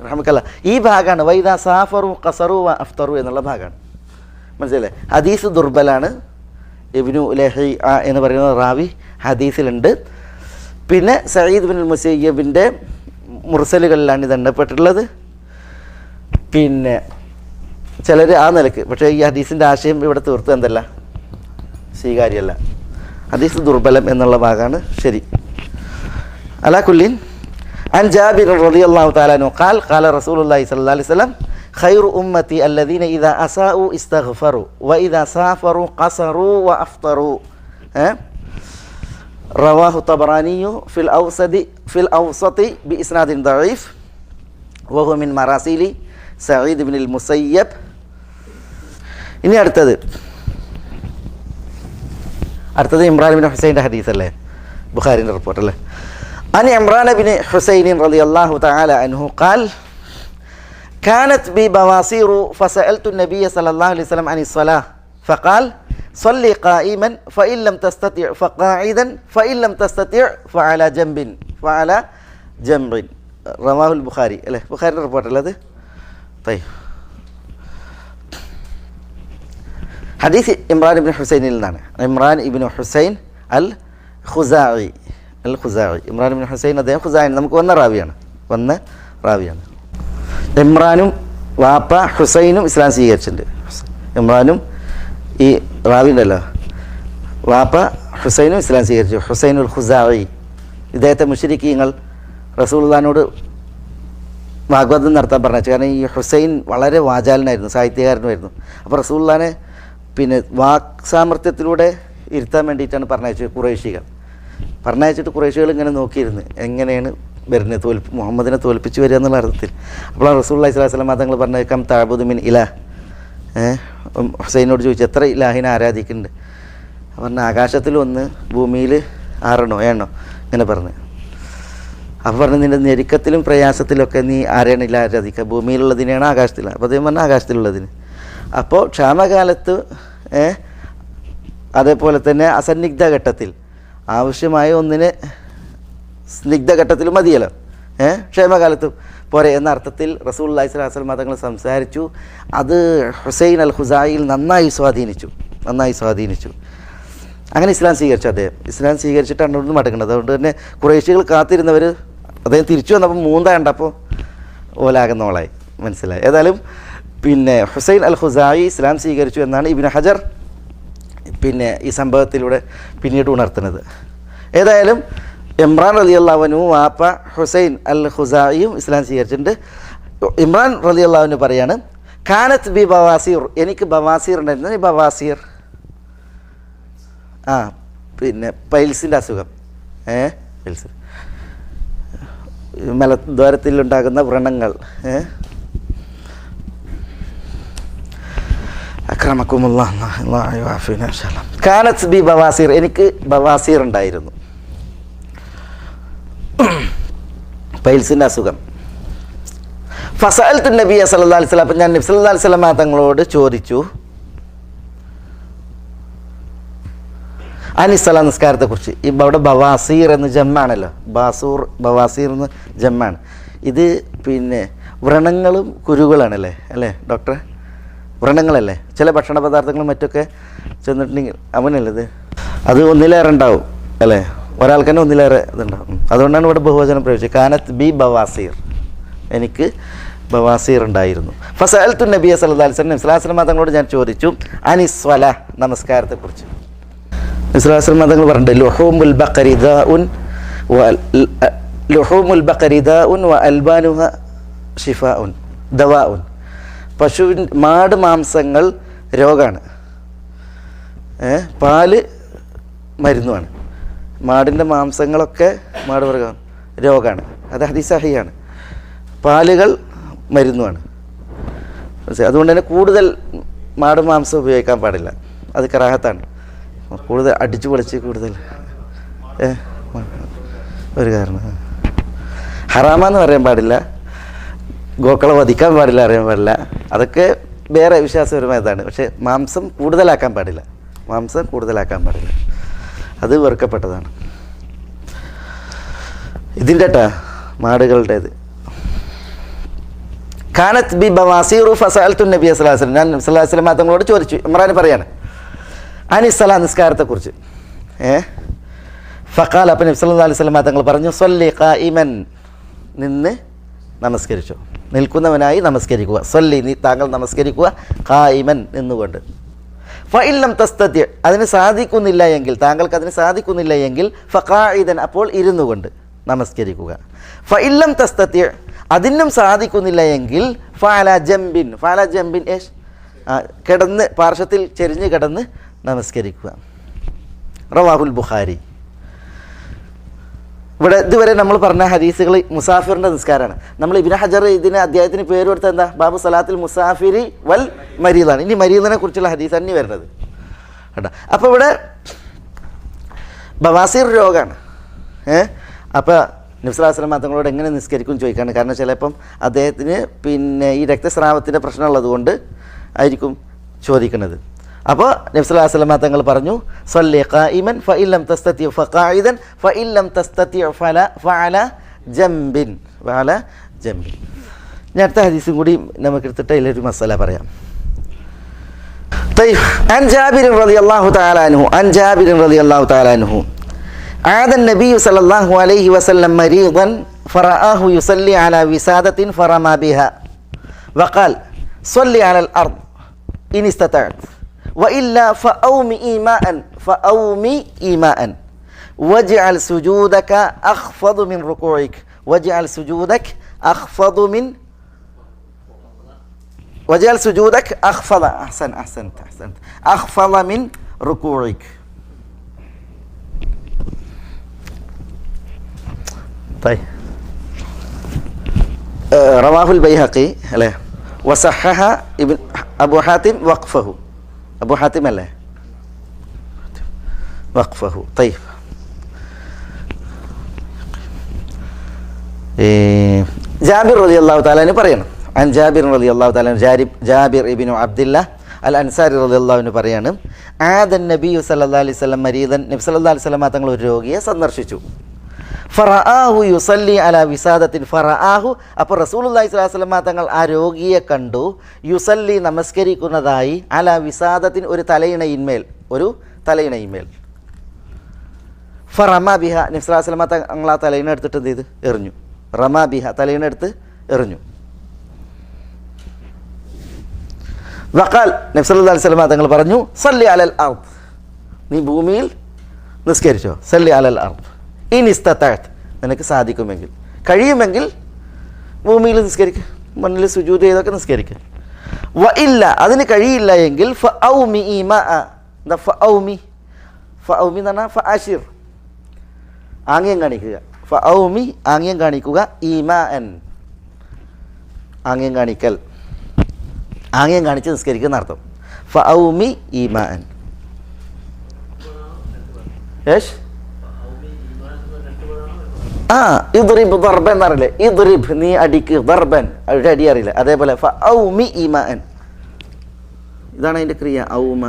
റഹ്മക്കല്ലാഹ് ഈ ഭാഗമാണ്, വൈദാ സാഫറു ഖസറു വഅഫ്തറു എന്നുള്ള ഭാഗമാണ്. മനസ്സിലല്ലേ? ഹദീസ് ദുർബലാണ്. ഇബ്നു ലഹീഅ എന്ന് പറയുന്ന റാവി ഹദീസിലുണ്ട്. പിന്നെ സഈദ് ഇബ്നുൽ മുസയ്യിബിൻ്റെ മുർസലുകളിലാണ് ഇത് എണ്ണപ്പെട്ടിട്ടുള്ളത്. പിന്നെ ചിലർ ആ നിലക്ക്, പക്ഷേ ഈ ഹദീസിൻ്റെ ആശയം ഇവിടെ തീർത്ത് എന്തല്ല, സ്വീകാര്യമല്ല. ഹദീസ് ദുർബലം എന്നുള്ള ഭാഗമാണ് ശരി. അലാ കുല്ലിൻ അൻ ജാബിർ റളിയല്ലാഹു തആല അൻഹു ഖാൽ ഖാല റസൂലുള്ളാഹി സ്വല്ലല്ലാഹു അലൈഹി വസല്ലം ഖൈറു ഉമ്മത്തി അല്ലദീന ഇദാ അസാഉ ഇസ്തഗ്ഫറു വ ഇദാ സാഫറു ഖസറു വ അഫ്തറു. റവാഹു തബറാനിയു ഫിൽ ഔസതി ബി ഇസ്നാദിൻ ദഈഫ് വഹു മിൻ മറാസിലി സഈദ് ഇബ്നുൽ മുസയ്യിബ്. ഇനി അടുത്തത് ഇമ്രാൻ ബിൻ ഹുസൈൻ്റെ ഹദീസ് അല്ലേ, ബുഖാരിൻ്റെ റിപ്പോർട്ട് അല്ലേ. അൻ ഇമ്രാൻ ബിൻ ഹുസൈൻ റളിയല്ലാഹു തആല അൻഹു ഖാൽ كانت بي بواسير فسألت النبي صلى الله عليه وسلم عن الصلاة فقال صلي قائما فإن لم تستطع فقاعدا فإن لم تستطع فعلى جنب رواه البخاري. البخاري ريبورت هذا. طيب حديث إمران بن حسين لنا إمران بن حسين الخزاعي إمران بن حسين هذا خزاعي നമുക്ക് വന്ന റാവിയാണ്. ഇമ്രാനും വാപ്പ ഹുസൈനും ഇസ്ലാം സ്വീകരിച്ചിട്ടുണ്ട്. ഇമ്രാനും ഈ റാവിണ്ടല്ലോ, വാപ്പ ഹുസൈനും ഇസ്ലാം സ്വീകരിച്ചു. ഹുസൈനുൽ ഖുസാഇ. ഇദ്ദേഹത്തെ മുശ്രിക്കീങ്ങൾ റസൂലുള്ളാഹിനോട് വാഗ്വാദം നടത്താൻ പറഞ്ഞു. കാരണം ഈ ഹുസൈൻ വളരെ വാചാലനായിരുന്നു, സാഹിത്യകാരനുമായിരുന്നു. അപ്പോൾ റസൂലുള്ളാഹിനെ പിന്നെ വാക് സാമർത്ഥ്യത്തിലൂടെ ഇരുത്താൻ വേണ്ടിയിട്ടാണ് പറഞ്ഞയച്ചത്. പറഞ്ഞയച്ചിട്ട് ഖുറൈശികൾ ഇങ്ങനെ നോക്കിയിരുന്നു എങ്ങനെയാണ് വരുന്നത്, മുഹമ്മദിനെ തോൽപ്പിച്ച് വരിക എന്നുള്ള അർത്ഥത്തിൽ. അപ്പോൾ റസൂലുള്ളാഹി സ്വല്ലല്ലാഹു അലൈഹി വസല്ലം തങ്ങൾ പറഞ്ഞേക്കാം തഅബുദു മിൻ ഇലാ. ഹുസൈനോട് ചോദിച്ചു എത്ര ഇലാഹിനെ ആരാധിക്കുന്നുണ്ട്. പറഞ്ഞ ആകാശത്തിൽ 1, ഭൂമിയിൽ 6 7 ഇങ്ങനെ പറഞ്ഞു. അപ്പോൾ പറഞ്ഞു നിൻ്റെ ഞെരുക്കത്തിലും പ്രയാസത്തിലൊക്കെ നീ ആരെയാണ് ഇല്ല ആരാധിക്കുക, ഭൂമിയിലുള്ളതിനെയാണ് ആകാശത്തിലാണ്. അപ്പോൾ അദ്ദേഹം പറഞ്ഞാൽ ആകാശത്തിലുള്ളതിന്. അപ്പോൾ ക്ഷാമകാലത്ത് അതേപോലെ തന്നെ അസന്നിഗ്ധ ഘട്ടത്തിൽ ആവശ്യമായ ഒന്നിന് സ്നിഗ്ധഘട്ടത്തിലും മതിയല്ലോ, ക്ഷേമകാലത്തും പോരെ എന്ന അർത്ഥത്തിൽ റസൂലുള്ളാഹി സ്വല്ലല്ലാഹു അലൈഹി വസല്ലം തങ്ങൾ സംസാരിച്ചു. അത് ഹുസൈൻ അൽ ഖുസായിൽ നന്നായി സ്വാധീനിച്ചു. അങ്ങനെ ഇസ്ലാം സ്വീകരിച്ചു. അദ്ദേഹം ഇസ്ലാം സ്വീകരിച്ചിട്ടാണ് അവിടുന്ന് മടങ്ങുന്നത്. അതുകൊണ്ട് തന്നെ ഖുറൈശികൾ കാത്തിരുന്നവർ അദ്ദേഹം തിരിച്ചു വന്നപ്പോൾ മൂന്ത കണ്ടപ്പോൾ ഓലാകുന്നോളായി മനസ്സിലായി. ഏതായാലും പിന്നെ ഹുസൈൻ അൽ ഖുസായി ഇസ്ലാം സ്വീകരിച്ചു എന്നാണ് ഇബ്നു ഹജർ ഈ സംഭവത്തിലൂടെ പിന്നീട് ഉണർത്തുന്നത്. ഏതായാലും ഇമ്രാൻ റളിയല്ലാഹു അൻഹു വാപ്പ ഹുസൈൻ അൽ ഖുസായിയും ഇസ്ലാം സ്വീകരിച്ചിട്ടുണ്ട്. ഇമ്രാൻ റളിയല്ലാഹു അൻഹു പറയാണ് കാനത്ത് ബി ബവാസീർ, എനിക്ക് ബവാസീർ ഉണ്ടായിരുന്നു. ഈ ബവാസീർ പൈൽസിൻ്റെ അസുഖം, പൈൽസ് മലദ്വാരത്തിലുണ്ടാകുന്ന വ്രണങ്ങൾ. കാനത്ത് ബി ബവാസീർ, എനിക്ക് ബവാസീർ ഉണ്ടായിരുന്നു, പൈൽസിൻ്റെ അസുഖം. ഫസഅൽതു നബിയ സല്ലല്ലാഹു അലൈഹി വസല്ലം, അപ്പം ഞാൻ നബി സല്ലല്ലാഹു അലൈഹി വസല്ലം തങ്ങളോട് ചോദിച്ചു അനിസ്സലാ നിസ്കാരത്തെക്കുറിച്ച്. അവിടെ ബവാസീർ എന്ന് ജമ്മാണല്ലോ, ബവാസീർ എന്ന് ജമ്മാണ്. ഇത് വ്രണങ്ങളും കുരുകളാണല്ലേ അല്ലേ ഡോക്ടറെ, വ്രണങ്ങളല്ലേ. ചില ഭക്ഷണ പദാർത്ഥങ്ങളും മറ്റൊക്കെ ചെന്നിട്ടുണ്ടെങ്കിൽ അവനല്ലത് അത് ഒന്നിലേറെ ഉണ്ടാവും അല്ലേ, ഒരാൾക്ക് തന്നെ ഒന്നിലേറെ ഇതുണ്ടാവും. അതുകൊണ്ടാണ് ഇവിടെ ബഹുവചനം പ്രയോഗിച്ചത്. കാനത്ത് ബി ബവാസീർ, എനിക്ക് ബവാസീർ ഉണ്ടായിരുന്നു. ഫസഅൽതു നബിയ സല്ലല്ലാഹു അലൈഹി വസല്ലം, സ്വല്ലല്ലാഹു അലൈഹി വസല്ലം തങ്ങളോട് ഞാൻ ചോദിച്ചു അനിസ്വല നമസ്കാരത്തെക്കുറിച്ച്. സ്വല്ലല്ലാഹു അലൈഹി വസല്ലം തങ്ങൾ പറഞ്ഞിട്ടുണ്ട് ലുഹൂമുൽ ബഖരി ദാഉൻ വ അൽബാനുഹ ഷിഫാഉൻ ദവാഉൻ. മാട് മാംസങ്ങൾ രോഗമാണ്, പാല് മരുന്നുമാണ്. മാടിൻ്റെ മാംസങ്ങളൊക്കെ മാടുമൃഗം രോഗമാണ്, അത് ഹദീസ് സഹിഹാണ്. പാലുകൾ മരുന്നുമാണ്. അതുകൊണ്ട് തന്നെ കൂടുതൽ മാട് മാംസം ഉപയോഗിക്കാൻ പാടില്ല, അത് കറാഹത്താണ്. കൂടുതൽ അടിച്ചു പൊളിച്ച് കൂടുതൽ ഒരു കാരണം ഹറാമാന്ന് പറയാൻ പാടില്ല, ഗോക്കളെ വധിക്കാൻ പാടില്ല, അറിയാൻ പാടില്ല, അതൊക്കെ വേറെ വിശ്വാസപരമായതാണ്. പക്ഷേ മാംസം കൂടുതലാക്കാൻ പാടില്ല, അത് വെറുക്കപ്പെട്ടതാണ്. ഇതിൻ്റെ മാടുകളുടേത്. കാനത്ത് ബി ബവാസീറു ഫസഅൽതു നബിയ സല്ലല്ലാഹു അലൈഹി വസല്ലം, ഞാൻ സല്ലല്ലാഹു അലൈഹി വസല്ലം തങ്ങളോട് ചോദിച്ചു. ഇമ്രാൻ പറയാണ് അനിസ്സലാ നിസ്കാരത്തെക്കുറിച്ച്. ഫഖാല, അപ്പം നബി സല്ലല്ലാഹു അലൈഹി വസല്ലം തങ്ങൾ പറഞ്ഞു സ്വല്ലി ഖായിമൻ, നിന്ന് നമസ്കരിച്ചു, നിൽക്കുന്നവനായി നമസ്കരിക്കുക. സ്വല്ലി, നീ താങ്കൾ നമസ്കരിക്കുക, ഖായിമൻ നിന്നുകൊണ്ട്. ഫഇല്ലം തസ്തതി, അതിന് സാധിക്കുന്നില്ല എങ്കിൽ, താങ്കൾക്ക് അതിന് സാധിക്കുന്നില്ല എങ്കിൽ ഫഖാഇദൻ, അപ്പോൾ ഇരുന്നു കൊണ്ട് നമസ്കരിക്കുക. ഫഇല്ലം തസ്തതി, അതിനും സാധിക്കുന്നില്ല എങ്കിൽ ഫഅല ജംബിൻ, കിടന്ന് പാർശ്വത്തിൽ ചെരിഞ്ഞ് കിടന്ന് നമസ്കരിക്കുക. റവാഹുൽ ബുഖാരി. ഇവിടെ ഇതുവരെ നമ്മൾ പറഞ്ഞ ഹദീസുകൾ മുസാഫിറിൻ്റെ നിസ്കാരമാണ്. നമ്മൾ ഇബ്നു ഹജർ ഇതിന് അധ്യായത്തിന് പേര് കൊടുത്ത എന്താ, ബാബു സലാത്തിൽ മുസാഫിരി വൽ മരീദാണ്. ഇനി മരീദിനെ കുറിച്ചുള്ള ഹദീസാണ് ഇനി വരുന്നത് കേട്ടോ. അപ്പോൾ ഇവിടെ ബവാസീർ രോഗമാണ്. അപ്പോൾ നബി സല്ലല്ലാഹു അലൈഹി വസല്ലം തങ്ങളോട് എങ്ങനെ നിസ്കരിക്കും ചോദിക്കാണ്. കാരണം ചിലപ്പം അദ്ദേഹത്തിന് ഈ രക്തസ്രാവത്തിൻ്റെ പ്രശ്നമുള്ളത് കൊണ്ട് ആയിരിക്കും ചോദിക്കുന്നത്. അപ്പോൾ നബി സല്ലല്ലാഹു അലൈഹി വസല്ലം തങ്ങൾ പറഞ്ഞു സ്വല്ലി ഖായിമൻ ഫഇല്ലം തസ്തതി ഫഖാഇദൻ ഫഇല്ലം തസ്തതി ഫഅല ജംബിൻ. ഞാൻ അടുത്ത ഹദീസും കൂടി നമുക്ക് എടുത്തിട്ട് അതിലൊരു മസാല പറയാം. عن جابر رضي الله تعالى عنه عاد النبي صلى الله عليه وسلم مريضا فرآه يصلي على وسادة فرمى بها وقال صلي على الأرض إن استطعت وإلا فأومي إيماء واجعل سجودك أخفض من ركوعك واجعل سجودك أخفض من ركوعك. റവാഹുൽ ബൈഹഖി അല്ലേ, വസഹഹ ഇബ്ൻ അബു ഹാത്തിം വഖഫഹു. അബു ഹാത്തിം അല്ലേ വഖഫഹു. തയ്യിബ്. ജാബിർ റളിയല്ലാഹു തആല അൻഹു പറയണം. അൻ ജാബിർ റളിയല്ലാഹു തആല ജാബിർ ഇബ്നു അബ്ദുല്ലാഹ് അൽ അൻസാരി റളിയല്ലാഹു അൻഹു പറയാണ്, ആദൻ നബി സല്ലല്ലാഹു അലൈഹി വസല്ലം മരീദൻ, നബി സല്ലല്ലാഹു അലൈഹി വസല്ലം തങ്ങൾ ഒരു രോഗിയെ സന്ദർശിച്ചു. ഫറആഹു യുസല്ലി അലാ വിസാദത്തിൻ ഫറആഹു, അപ്പോൾ റസൂലുള്ളാഹി സ്വല്ലല്ലാഹു അലൈഹി വസല്ലം തങ്ങൾ ആ രോഗിയെ കണ്ടു, യുസല്ലി നമസ്കരിക്കുന്നതായി, അലാ വിസാദത്തിൻ ഒരു തലയിണയിന്മേൽ, ഒരു തലയിണയിന്മേൽ. ഫറമാ ബിഹ, നബി സല്ലല്ലാഹു അലൈഹി വസല്ലം തങ്ങൾ ആ തലയിണ എടുത്തിട്ട് എന്ത് ചെയ്ത് എറിഞ്ഞു. റമാ ബിഹ, തലയിണ എടുത്ത് എറിഞ്ഞു. വഖാൽ, നബി സല്ലല്ലാഹു അലൈഹി വസല്ലം തങ്ങൾ പറഞ്ഞു, സല്ലി അലൽ അർദ്, നീ ഭൂമിയിൽ നിസ്കരിച്ചോ. സല്ലി അലൽ അർദ് ഇൻ ഇസ്തതഅത്, നിനക്ക് സാധിക്കുമെങ്കിൽ, കഴിയുമെങ്കിൽ ഭൂമിയിൽ നിസ്കരിക്കുക, മണ്ണിൽ സുജൂദ് ചെയ്തൊക്കെ നിസ്കരിക്കുക. വ ഇല്ല, അതിന് കഴിയില്ല എങ്കിൽ ഫഔമി ഈമാ, എന്താ ഫഔമി, ഫഔമി എന്ന് പറഞ്ഞാൽ ഫഅശിർ, ആംഗ്യം കാണിക്കുക. ഫഔമി, ആംഗ്യം കാണിക്കുക. ഈമാൻ, ആംഗ്യം കാണിക്കൽ, ആംഗ്യം കാണിച്ച് നിസ്കരിക്കുന്ന അർത്ഥം. ഫഔമി ഈമാൻ. യേശ് ഇദ്രിബ് ദർബൻ എന്നറിയില്ലേ, ഇദ്രിബ് നീ അടിക്ക്, ദർബൻ ഒരു അടി അറിയില്ല, അതേപോലെ ഫഔമി ഈമാൻ, ഇതാണ് അതിൻ്റെ ക്രിയ. ഔമ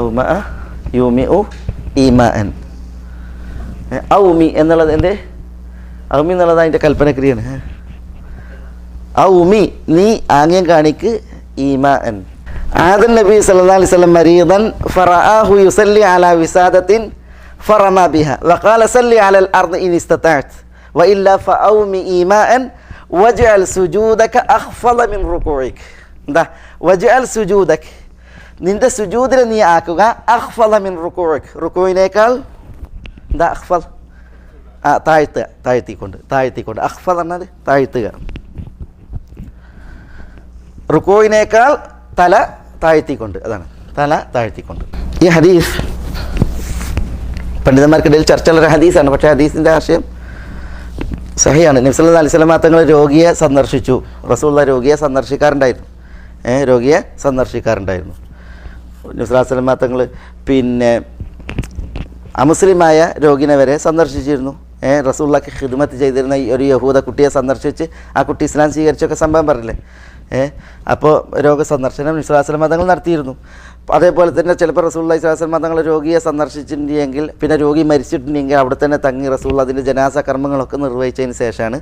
ഔമ യുമിഉ ഈമാൻ. ഔമി എന്നുള്ളത് എൻ്റെ, ഔമി എന്നുള്ളത് അതിൻ്റെ കൽപ്പനക്രിയാണ്. ഔമി, നീ ആംഗ്യം കാണിക്ക്, ഈമാൻ. ആദൻ നബി സല്ലല്ലാഹു അലൈഹി വസല്ലം മരീദൻ ഫറആഹു യുസല്ലി അലാ വിസാദത്തിൻ ഫറമാ ബിഹ വഖാല സല്ലി അലൽ അർദ് ഇൻ ഇസ്തതഅത് വഇല്ല ഫഔമി ഈമാൻ വജ്അൽ സുജൂദക അഖ്ഫള മിൻ റുകൂഇക. എന്താ വജ്അൽ സുജൂദക, നിന്റെ സുജൂദിനെ നീ ആക്കുക, അഖ്ഫള മിൻ റുകൂഇക, റുകൂഇനേക്കാൾ എന്താ അഖ്ഫൾ, താഴ്ത്തുക, താഴ്ത്തിക്കൊണ്ട്. അഖ്ഫൾ എന്നാൽ താഴ്ത്തുക, റുകൂഇനേക്കാൾ തല താഴ്ത്തിക്കൊണ്ട്, അതാണ് തല താഴ്ത്തിക്കൊണ്ട്. ഈ ഹദീസ് പണ്ഡിതന്മാർക്കിടയിൽ ചർച്ചയുള്ളൊരു ഹദീസാണ്, പക്ഷേ ഹദീസിൻ്റെ ആശയം സഹിയാണ്. നബി സല്ലല്ലാഹു അലൈഹി വസല്ലം തങ്ങൾ രോഗിയെ സന്ദർശിച്ചു. റസൂലുള്ളാഹി രോഗിയെ സന്ദർശിക്കാറുണ്ടായിരുന്നു. രോഗിയെ സന്ദർശിക്കാറുണ്ടായിരുന്നു. നബി സല്ലല്ലാഹു അലൈഹി വസല്ലം തങ്ങൾ പിന്നെ അമുസ്ലിമായ രോഗിനെ വരെ സന്ദർശിച്ചിരുന്നു. റസൂലുള്ളാഹിക്ക് ഖിദ്മത്ത് ചെയ്തിരുന്ന ഒരു യഹൂദ കുട്ടിയെ സന്ദർശിച്ച് ആ കുട്ടി ഇസ്ലാം സ്വീകരിച്ചൊക്കെ സംഭവം പറഞ്ഞില്ലേ. അപ്പോൾ രോഗസന്ദർശനം നബി സല്ലല്ലാഹു അലൈഹി വസല്ലം തങ്ങൾ നടത്തിയിരുന്നു. അതേപോലെ തന്നെ ചിലപ്പോൾ റസൂലുള്ളാഹി സ്വല്ലല്ലാഹു അലൈഹി വസല്ലം തങ്ങൾ രോഗിയെ സന്ദർശിച്ചിട്ടുണ്ടെങ്കിൽ, പിന്നെ രോഗി മരിച്ചിട്ടുണ്ടെങ്കിൽ അവിടെ തന്നെ തങ്ങി റസൂൽ അതിൻ്റെ ജനാസ കർമ്മങ്ങളൊക്കെ നിർവഹിച്ചതിന് ശേഷമാണ്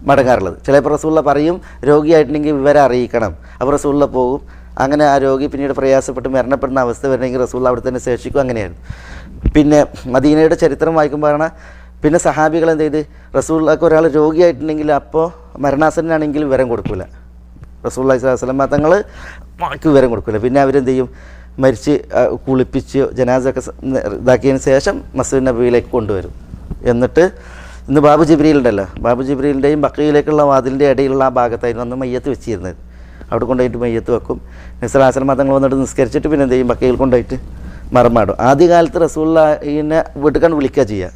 മടങ്ങാറുള്ളത്. ചിലപ്പോൾ റസൂലുള്ള പറയും രോഗിയായിട്ടുണ്ടെങ്കിൽ വിവരം അറിയിക്കണം, അപ്പോൾ റസൂലുള്ള പോകും. അങ്ങനെ ആ രോഗി പിന്നീട് പ്രയാസപ്പെട്ട് മരണപ്പെടുന്ന അവസ്ഥ വരണമെങ്കിൽ റസൂൽ അവിടെ തന്നെ ശേഷിക്കും. അങ്ങനെയായിരുന്നു. പിന്നെ മദീനയുടെ ചരിത്രം വായിക്കുമ്പോഴാണ് പിന്നെ സഹാബികൾ എന്ത് ചെയ്ത്, റസൂലുള്ളാഹിക്ക് ഒരാൾ രോഗിയായിട്ടുണ്ടെങ്കിൽ അപ്പോൾ മരണാസന്നനാണെങ്കിൽ വിവരം കൊടുക്കില്ല, റസൂലുള്ളാഹി സ്വല്ലല്ലാഹു അലൈഹി വസല്ലം തങ്ങൾ വിവരം കൊടുക്കില്ല. പിന്നെ അവരെന്ത് ചെയ്യും, മരിച്ച് കുളിപ്പിച്ച് ജനാസൊക്കെ ഇതാക്കിയതിന് ശേഷം മസ്ജിദ് നബവിയിലേക്ക് കൊണ്ടുവരും. എന്നിട്ട് ഇന്ന് ബാബു ജിബ്രീൽ ഉണ്ടല്ലോ, ബാബു ജിബ്രീലിൻ്റെയും ബഖീയിലേക്കുള്ള വാതിലിൻ്റെ ഇടയിലുള്ള ആ ഭാഗത്തായിരുന്നു അന്ന് മയ്യത്ത് വെച്ചിരുന്നത്. അവിടെ കൊണ്ടുപോയിട്ട് മയ്യത്ത് വെക്കും. നബി സല്ലല്ലാഹു അലൈഹി വസല്ലം തങ്ങൾ വന്നിട്ട് നിസ്കരിച്ചിട്ട് പിന്നെ എന്ത് ചെയ്യും, ബഖീയിൽ കൊണ്ടുപോയിട്ട് മറമാടും. ആദ്യകാലത്ത് റസൂലുള്ളാഹിനെ വീട്ടിൽ വിളിക്കുക ചെയ്യുക.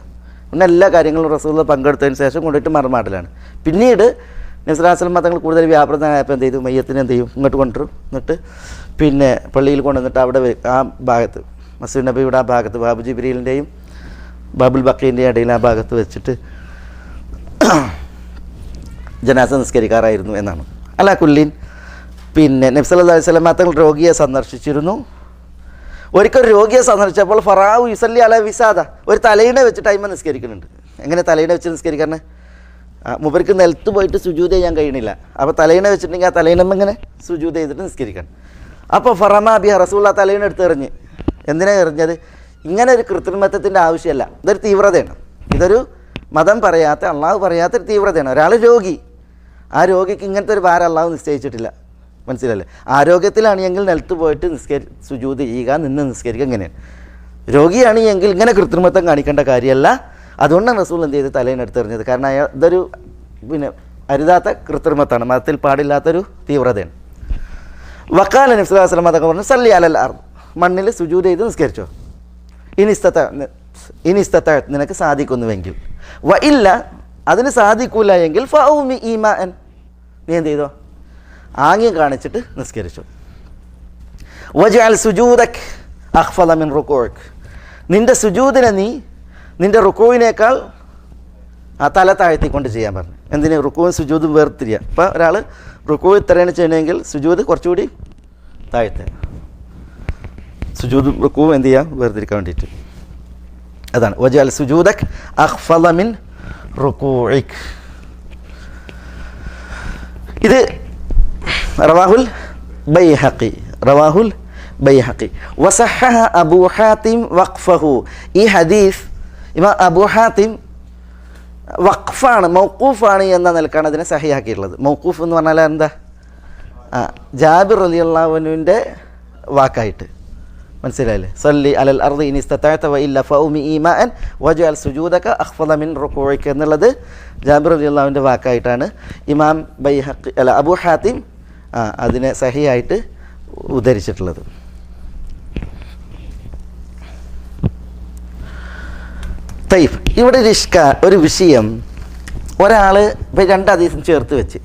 പിന്നെ എല്ലാ കാര്യങ്ങളും റസൂലുള്ള പങ്കെടുത്തതിന് ശേഷം കൊണ്ടുപോയിട്ട് മറമാടലാണ്. പിന്നീട് നബി സല്ലല്ലാഹു അലൈഹി വസല്ലം തങ്ങൾ കൂടുതൽ വ്യാപൃതനായപ്പോൾ എന്ത് ചെയ്തു, മയ്യത്തിനെ എന്ത് ചെയ്യും, ഇങ്ങോട്ട് കൊണ്ടുവരും. എന്നിട്ട് പിന്നെ പള്ളിയിൽ കൊണ്ടുവന്നിട്ട് അവിടെ ആ ഭാഗത്ത് മസ്ജിദ് നബിയുടെ ആ ഭാഗത്ത് ബാബു ജിബ്രീലിൻ്റെയും ബാബുൽ ബഖീൻ്റെയും ഇടയിൽ ആ ഭാഗത്ത് വെച്ചിട്ട് ജനാസ നിസ്കരിക്കാറായിരുന്നു എന്നാണ്. അലാ കുല്ലീൻ, പിന്നെ നബി സല്ലല്ലാഹു അലൈഹി വസല്ലം തങ്ങൾ രോഗിയെ സന്ദർശിച്ചിരുന്നു. ഒരിക്കൽ രോഗിയെ സന്ദർശിച്ചപ്പോൾ ഫറാഹു യുസല്ലി അലാ വിസാദ, ഒരു തലയിണ വെച്ചിട്ട് അയിമ നിസ്കരിക്കുന്നുണ്ട്. എങ്ങനെ തലയിണ വെച്ച് നിസ്കരിക്കാരനെ, മൂപ്പർക്ക് നിലത്ത് പോയിട്ട് സുജൂദ് ചെയ്യാൻ കഴിയണില്ല. അപ്പോൾ തലയിണ വെച്ചിട്ടുണ്ടെങ്കിൽ ആ തലയിണമ്മ ഇങ്ങനെ സുജൂദ് ചെയ്തിട്ട് നിസ്കരിക്കണം. അപ്പോൾ ഫറമാ ബിഹ, റസൂലുള്ളാഹി തലയിണ എടുത്ത് എറിഞ്ഞ്. എന്തിനാണ് എറിഞ്ഞത്? ഇങ്ങനെ ഒരു കൃത്രിമത്വത്തിൻ്റെ ആവശ്യമല്ല, ഇതൊരു തീവ്രതയാണ്. ഇതൊരു മതം പറയാത്ത, അള്ളാഹു പറയാത്തൊരു തീവ്രതയാണ്. ഒരാൾ രോഗി, ആ രോഗിക്ക് ഇങ്ങനത്തെ ഒരു ഭാരം അള്ളാഹു നിശ്ചയിച്ചിട്ടില്ല. മനസ്സിലല്ലേ? ആരോഗ്യത്തിലാണെങ്കിൽ നിലത്ത് പോയിട്ട് സുജൂദ് ചെയ്യുക, നിന്ന് നിസ്കരിക്കുക. ഇങ്ങനെയാണ്. രോഗിയാണ് എങ്കിൽ ഇങ്ങനെ കൃത്രിമത്വം കാണിക്കേണ്ട കാര്യമല്ല. അതുകൊണ്ടാണ് റസൂൽ എന്ത് ചെയ്ത് തലയിനെടുത്ത് എറിഞ്ഞത്. കാരണം അയാൾ ഇതൊരു പിന്നെ അരുതാത്ത കൃത്രിമത്വമാണ്, മതത്തിൽ പാടില്ലാത്തൊരു തീവ്രതയാണ്. വഖാല നബി സല്ലല്ലാഹു അലൈഹി വസല്ലം തങ്ങൾ പറഞ്ഞു, സല്ലി അലൽ അർദ്, മണ്ണിൽ സുജൂദ് ചെയ്ത് നിസ്കരിച്ചോ. ഇനി ഇനി ഇസ്തത്താഅത്ത് നിനക്ക് സാധിക്കുന്നുവെങ്കിൽ, വ ഇല്ല അതിന് സാധിക്കൂല എങ്കിൽ ഫൗമി ഈമാൻ നീ എന്ത് ചെയ്തോ, ആംഗ്യം കാണിച്ചിട്ട് നിസ്കരിച്ചു. വജഅൽ സുജൂദക് അഖ്ഫള മിൻ റുകൂഅക്, നിൻ്റെ സുജൂദിനെ നീ നിൻ്റെ റുക്കൂവിനേക്കാൾ തല താഴ്ത്തിക്കൊണ്ട് ചെയ്യാൻ പറഞ്ഞു. എന്തിന്? റുക്കൂവും സുജൂദും വേർതിരിയുക. അപ്പോൾ ഒരാൾ റുക്കൂ ഇത്രയാണ് ചെയ്യണമെങ്കിൽ സുജൂദ് കുറച്ചുകൂടി താഴ്ത്തുക. സുജൂദും റുക്കൂവും എന്ത് ചെയ്യുക? വേർതിരിക്കാൻ വേണ്ടിയിട്ട്. അതാണ് വജഅൽ സുജൂദക് അഖ്ഫള മിൻ റുകൂഇക്. ഇത് റവാഹുൽ ബൈഹഖി വസഹഹ അബൂ ഹാത്തിം വഖഫഹു. ഈ ഹദീസ് ഇമാം അബൂ ഹാത്തിം വഖഫാണ്, മൗഖൂഫാണ് എന്ന നിലക്കാണ് അതിനെ സഹിയാക്കിയിട്ടുള്ളത്. മൗഖൂഫ് എന്ന് പറഞ്ഞാൽ എന്താ? ജാബിർ റളിയല്ലാഹു അൻഹുവിൻ്റെ വാക്കായിട്ട് മനസ്സിലായില്ലേ? സല്ലി അലൽ അർദി ഇൻ ഇസ്തതഅത വ ഇല്ല ഫൗമി ഈമാൻ വജഅൽ സുജൂദക അഖ്ഫള മിൻ റുകൂഇക എന്നുള്ളത് ജാബിർ റളിയല്ലാഹു അൻഹുവിൻ്റെ വാക്കായിട്ടാണ് ഇമാം അബൂ ഹാത്തിം അതിനെ സഹിയായിട്ട് ഉദ്ധരിച്ചിട്ടുള്ളത്. തയ്യിബ്, ഇവിടെ ഒരു വിഷയം, ഒരാൾ ഇപ്പം രണ്ട് ഹദീസും ചേർത്ത് വെച്ച്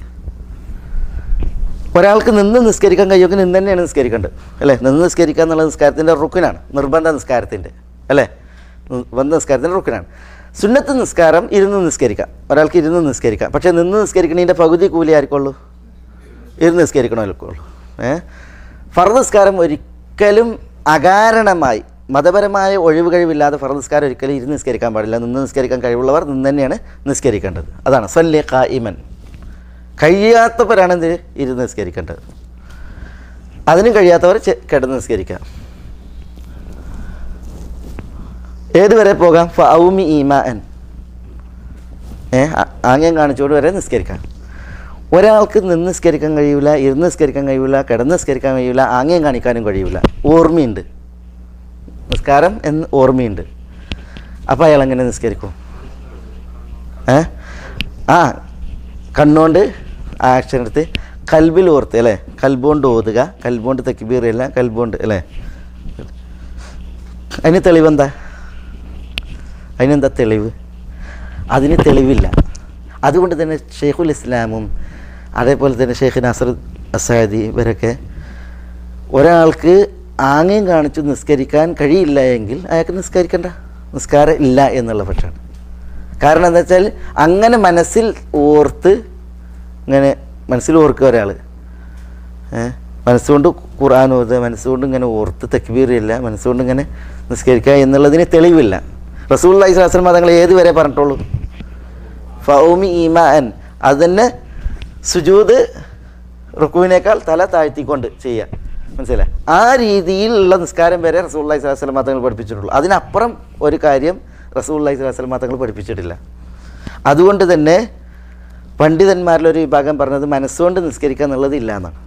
ഒരാൾക്ക് നിന്ന് നിസ്കരിക്കാൻ കഴിയുമെങ്കിൽ നിന്ന് തന്നെയാണ് നിസ്കരിക്കേണ്ടത് അല്ലേ? നിന്ന് നിസ്കരിക്കുക എന്നുള്ളത് നിസ്കാരത്തിൻ്റെ റുക്കിനാണ്, നിർബന്ധ നിസ്കാരത്തിൻ്റെ അല്ലേ? വന്ന നിസ്കാരത്തിൻ്റെ റുക്കിനാണ്. സുന്നത്ത് നിസ്കാരം ഇരുന്ന് നിസ്കരിക്കാം, ഒരാൾക്ക് ഇരുന്ന് നിസ്കരിക്കാം. പക്ഷേ നിന്ന് നിസ്കരിക്കണതിൻ്റെ പകുതി കൂലി ആർക്കുള്ളൂ? ഇരുന്ന് നിസ്കരിക്കണമല്ലോക്കുള്ളൂ. ഫർദ് നിസ്കാരം ഒരിക്കലും അകാരണമായി മതപരമായ ഒഴിവ് കഴിവില്ലാതെ ഫർദ് നിസ്കാരം ഒരിക്കലും ഇരുന്ന് നിസ്കരിക്കാൻ പാടില്ല. നിന്ന് നിസ്കരിക്കാൻ കഴിവുള്ളവർ നിന്ന് തന്നെയാണ് നിസ്കരിക്കേണ്ടത്. അതാണ് സ്വല്ലി ഖായിമൻ. കഴിയാത്തവരാണ് എന്ത് ഇരുന്ന് നിസ്കരിക്കേണ്ടത്. അതിനും കഴിയാത്തവർ കിടന്ന് നിസ്കരിക്കാം. ഏതുവരെ പോകാം? ഫൗമി ഈമാൻ, ആംഗ്യം കാണിച്ചുകൊണ്ട് വരെ നിസ്കരിക്കാം. ഒരാൾക്ക് നിന്ന് നിസ്കരിക്കാൻ കഴിയില്ല, ഇരുന്ന് നിസ്കരിക്കാൻ കഴിയില്ല, കിടന്ന് നിസ്കരിക്കാൻ കഴിയില്ല, ആംഗ്യം കാണിക്കാനും കഴിയില്ല. ഓർമ്മയുണ്ട്, നിസ്കാരം എന്ന് ഓർമ്മയുണ്ട്. അപ്പോൾ അയാൾ എങ്ങനെ നിസ്കരിക്കും? കണ്ണുകൊണ്ട് ആക്ഷൻ എടുത്ത് കൽബിൽ ഓർത്ത് അല്ലേ? കൽബുകൊണ്ട് ഓതുക, കൽബുകൊണ്ട് തക്ബീർ അല്ല, കൽബുകൊണ്ട് അല്ലേ? അതിന് തെളിവെന്താ? അതിനെന്താ തെളിവ്? അതിന് തെളിവില്ല. അതുകൊണ്ട് തന്നെ ഷെയ്ഖുൽ ഇസ്ലാമും അതേപോലെ തന്നെ ഷെയ്ഖ് നാസർ അസാദി ഇവരൊക്കെ ഒരാൾക്ക് ആംഗ്യം കാണിച്ച് നിസ്കരിക്കാൻ കഴിയില്ല എങ്കിൽ അയാൾക്ക് നിസ്കരിക്കേണ്ട, നിസ്കാരം ഇല്ല എന്നുള്ള പക്ഷമാണ്. കാരണം എന്താ വെച്ചാൽ അങ്ങനെ മനസ്സിൽ ഓർത്ത് ഇങ്ങനെ മനസ്സിൽ ഓർക്കുക ഒരാൾ, മനസ്സുകൊണ്ട് ഖുർആൻ ഓതുക, മനസ്സുകൊണ്ട് ഇങ്ങനെ ഓർത്ത് തക്ബീർ ഇല്ല, മനസ്സുകൊണ്ട് ഇങ്ങനെ നിസ്കരിക്കുക എന്നുള്ളതിന് തെളിവില്ല. റസൂലുള്ളാഹി സ്വല്ലല്ലാഹു അലൈഹി വസല്ലം തങ്ങൾ ഏതുവരെ പറഞ്ഞിട്ടുള്ളൂ? ഫൗമി ഈമാൻ. അത് തന്നെ സുജൂദ് റുക്കുവിനേക്കാൾ തല താഴ്ത്തിക്കൊണ്ട് ചെയ്യുക, മനസ്സിലായി? ആ രീതിയിലുള്ള നിസ്കാരം വരെ റസൂലുള്ളാഹി സ്വല്ലല്ലാഹു അലൈഹി വസല്ലം തങ്ങൾ പഠിപ്പിച്ചിട്ടുള്ളൂ. അതിനപ്പുറം ഒരു കാര്യം റസൂലുള്ളാഹി സ്വല്ലല്ലാഹു അലൈഹി വസല്ലം തങ്ങൾ പഠിപ്പിച്ചിട്ടില്ല. അതുകൊണ്ട് തന്നെ പണ്ഡിതന്മാരിലൊരു വിഭാഗം പറഞ്ഞത് മനസ്സുകൊണ്ട് നിസ്കരിക്കുക എന്നുള്ളത് ഇല്ല എന്നാണ്.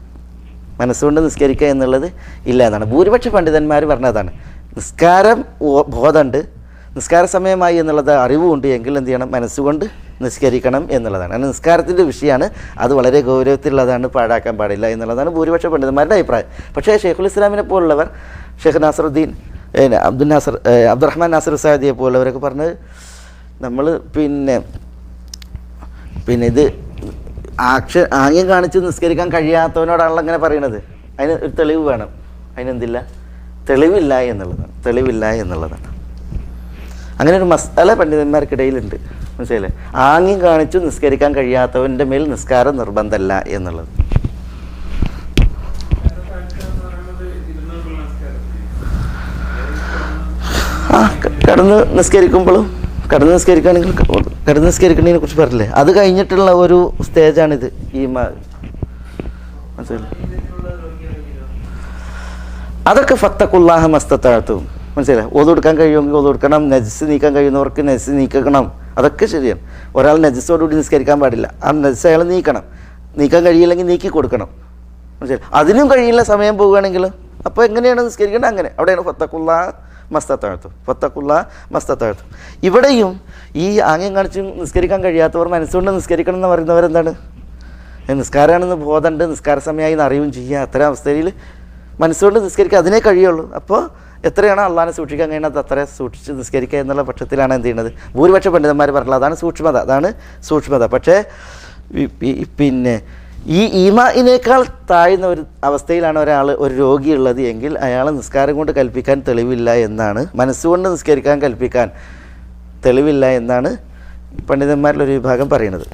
മനസ്സുകൊണ്ട് നിസ്കരിക്കുക എന്നുള്ളത് ഇല്ല എന്നാണ്. ഭൂരിപക്ഷ പണ്ഡിതന്മാർ പറഞ്ഞതാണ്. നിസ്കാരം ബോധമുണ്ട്, നിസ്കാര സമയമായി എന്നുള്ളത് അറിവുണ്ട് എങ്കിൽ എന്ത് ചെയ്യണം? മനസ്സുകൊണ്ട് നിസ്കരിക്കണം എന്നുള്ളതാണ്. അങ്ങനെ നിസ്കാരത്തിൻ്റെ വിഷയമാണ്, അത് വളരെ ഗൗരവത്തിലുള്ളതാണ്, പാഴാക്കാൻ പാടില്ല എന്നുള്ളതാണ് ഭൂരിപക്ഷ പണ്ഡിതന്മാരുടെ അഭിപ്രായം. പക്ഷേ ഷെയ്ഖുൽ ഇസ്ലാമിനെ പോലുള്ളവർ, ഷെയ്ഖ് നാസറുദ്ദീൻ അബ്ദുറഹ്മാൻ നാസിർ സാദിയെ പോലുള്ളവരൊക്കെ പറഞ്ഞത് നമ്മൾ പിന്നെ ഇത് ആംഗ്യം കാണിച്ച് നിസ്കരിക്കാൻ കഴിയാത്തവനോടാണല്ലോ അങ്ങനെ പറയണത്. അതിന് ഒരു തെളിവ് വേണം. അതിനെന്തില്ല? തെളിവില്ല എന്നുള്ളതാണ്. അങ്ങനെ ഒരു മസാല പണ്ഡിതന്മാർക്കിടയിലുണ്ട്, മനസ്സിലായില്ലേ? ആംഗ്യം കാണിച്ചു നിസ്കരിക്കാൻ കഴിയാത്തവൻ്റെ മേൽ നിസ്കാരം നിർബന്ധമല്ല എന്നുള്ളത്. കടന്ന് നിസ്കരിക്കുന്നതിനെ കുറിച്ച് പറഞ്ഞില്ലേ? അത് കഴിഞ്ഞിട്ടുള്ള ഒരു സ്റ്റേജാണിത്. ഈ മനസ്സിലായി? അതൊക്കെ ഫത്തഖുല്ലാഹ മസ്തതഅതും, മനസ്സിലായി? ഓതു കൊടുക്കാൻ കഴിയുമെങ്കിൽ ഓതു കൊടുക്കണം, നജസ് നീക്കാൻ കഴിയുന്നവർക്ക് നജസ് നീക്കണം, അതൊക്കെ ശരിയാണ്. ഒരാൾ നജസ്സോടുകൂടി നിസ്കരിക്കാൻ പാടില്ല, ആ നജസ് അയാൾ നീക്കാൻ കഴിയില്ലെങ്കിൽ നീക്കി കൊടുക്കണം, മനസ്സിലായി? അതിനും കഴിയില്ല, സമയം പോവുകയാണെങ്കിൽ അപ്പോൾ എങ്ങനെയാണ് നിസ്കരിക്കേണ്ടത്? അങ്ങനെ അവിടെയാണ് ഫത്തഖുല്ലാഹ മസ്തതഅതും. ഇവിടെയും ഈ ആംഗ്യം കാണിച്ച് നിസ്കരിക്കാൻ കഴിയാത്തവർ മനസ്സുകൊണ്ട് നിസ്കരിക്കണം എന്ന് പറയുന്നവരെന്താണ്? നിസ്കാരമാണെന്ന് ബോധമുണ്ട്, നിസ്കാര സമയമായി എന്ന് അറിയും ചെയ്യുക. അത്തരം അവസ്ഥയിൽ മനസ്സുകൊണ്ട് നിസ്കരിക്കുക അതിനേ കഴിയുള്ളൂ. അപ്പോൾ എത്രയാണോ അള്ളാഹിനെ സൂക്ഷിക്കാൻ കഴിയുന്നത് അത്ര സൂക്ഷിച്ച് നിസ്കരിക്കുക എന്നുള്ള പക്ഷത്തിലാണ് എന്ത് ചെയ്യുന്നത്. ഭൂരിപക്ഷ പണ്ഡിതന്മാർ പറഞ്ഞത് അതാണ് സൂക്ഷ്മത. പക്ഷേ പിന്നെ ഈ ഈമാനേക്കാൾ താഴ്ന്ന ഒരു അവസ്ഥയിലാണ് ഒരു രോഗിയുള്ളത് എങ്കിൽ അയാളെ നിസ്കാരം കൊണ്ട് കൽപ്പിക്കാൻ തെളിവില്ല എന്നാണ്, മനസ്സുകൊണ്ട് നിസ്കരിക്കാൻ കൽപ്പിക്കാൻ തെളിവില്ല എന്നാണ് പണ്ഡിതന്മാരിലൊരു വിഭാഗം പറയുന്നത്.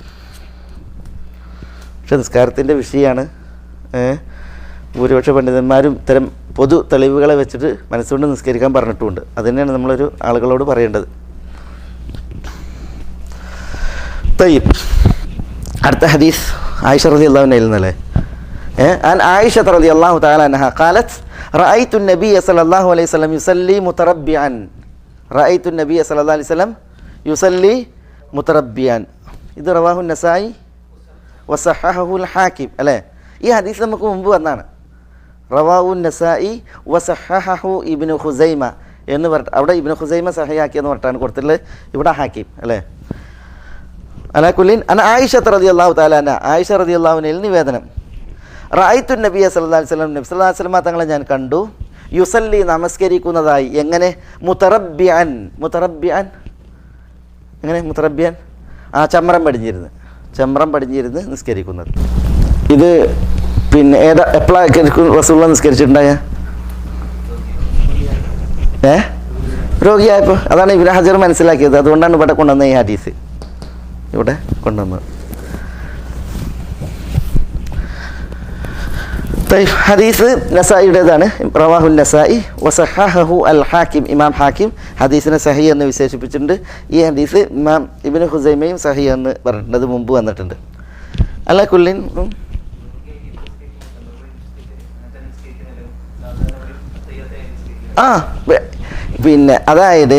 പക്ഷെ നിസ്കാരത്തിൻ്റെ വിഷയമാണ്. ഭൂരിപക്ഷ പണ്ഡിതന്മാരും ഇത്തരം പൊതു തെളിവുകളെ വെച്ചിട്ട് മനസ്സുകൊണ്ട് നിസ്കരിക്കാൻ പറഞ്ഞിട്ടുമുണ്ട്. അത് തന്നെയാണ് നമ്മളൊരു ആളുകളോട് പറയേണ്ടത്. തയ്യിബ്, അടുത്ത ഹദീസ് ആയിഷ റളിയല്ലാഹു അൻഹയിൽ നിന്നല്ലേ. അൻ ആയിഷ റളിയല്ലാഹു തആല അൻഹ ഖാലത്ത് റഅയ്തു النبي صلى الله عليه وسلم يصلي متربعا رأيت النبي صلى الله عليه وسلم يصلي متربعا. ഇത് റവാഹു നസായി വസഹഹുൽ ഹാക്കിം അല്ലേ. ഈ ഹദീസ് നമുക്ക് മുമ്പ് വന്നാണ്. റവാഹു നസായി വസഹഹു ഇബ്നു ഖുസൈമ എന്ന് പറഞ്ഞിട്ട് അവിടെ ഇബ്നു ഖുസൈമ സഹിയാക്കിയെന്ന് പറഞ്ഞിട്ടാണ് കൊടുത്തിട്ടുള്ളത്. ഇവിടെ ഹാക്കിം അല്ലേ. അലാകുല്ലിൻ അൻ ആയിഷ റളിയല്ലാഹു തആല അൻഹ, ആയിഷ റളിയല്ലാഹു അൻഹയിൽ നിവേദനം, റഅയ്തു നബിയ സല്ലല്ലാഹു അലൈഹി വസല്ലം, നബി സല്ലല്ലാഹു അലൈഹി വസല്ലം തങ്ങളെ ഞാൻ കണ്ടു, യുസല്ലി നമസ്കരിക്കുന്നതായി. എങ്ങനെ? മുതറബ്ബിഅൻ. എങ്ങനെ മുതറബ്ബിഅൻ? ചമ്രം പടിഞ്ഞിരുന്ന് നിസ്കരിക്കുന്നത്. ഇത് പിന്നെ എപ്പോഴായിരിക്കും റസൂലുള്ളാഹി നിസ്കരിച്ചിട്ടുണ്ടായ? രോഗിയായപ്പോൾ. അതാണ് ഇബ്നു ഹജർ മനസ്സിലാക്കിയത്. അതുകൊണ്ടാണ് ഇവിടെ കൊണ്ടുവന്നത്, ഈ ഹദീസ് ഇവിടെ കൊണ്ടുവന്നത്. ഹദീസ് നസായിയുടേതാണ്. റവാഹുൽ നസായി വസഹഹു അൽ ഹാക്കിം. ഇമാം ഹാക്കിം ഹദീസിനെ സഹി എന്ന് വിശേഷിപ്പിച്ചിട്ടുണ്ട്. ഈ ഹദീസ് ഇമാം ഇബ്നു ഖുസൈമയും സഹി എന്ന് പറഞ്ഞിട്ടുണ്ട്, മുമ്പ് വന്നിട്ടുണ്ട്. അലാ കുല്ലിൻ പിന്നെ അതായത്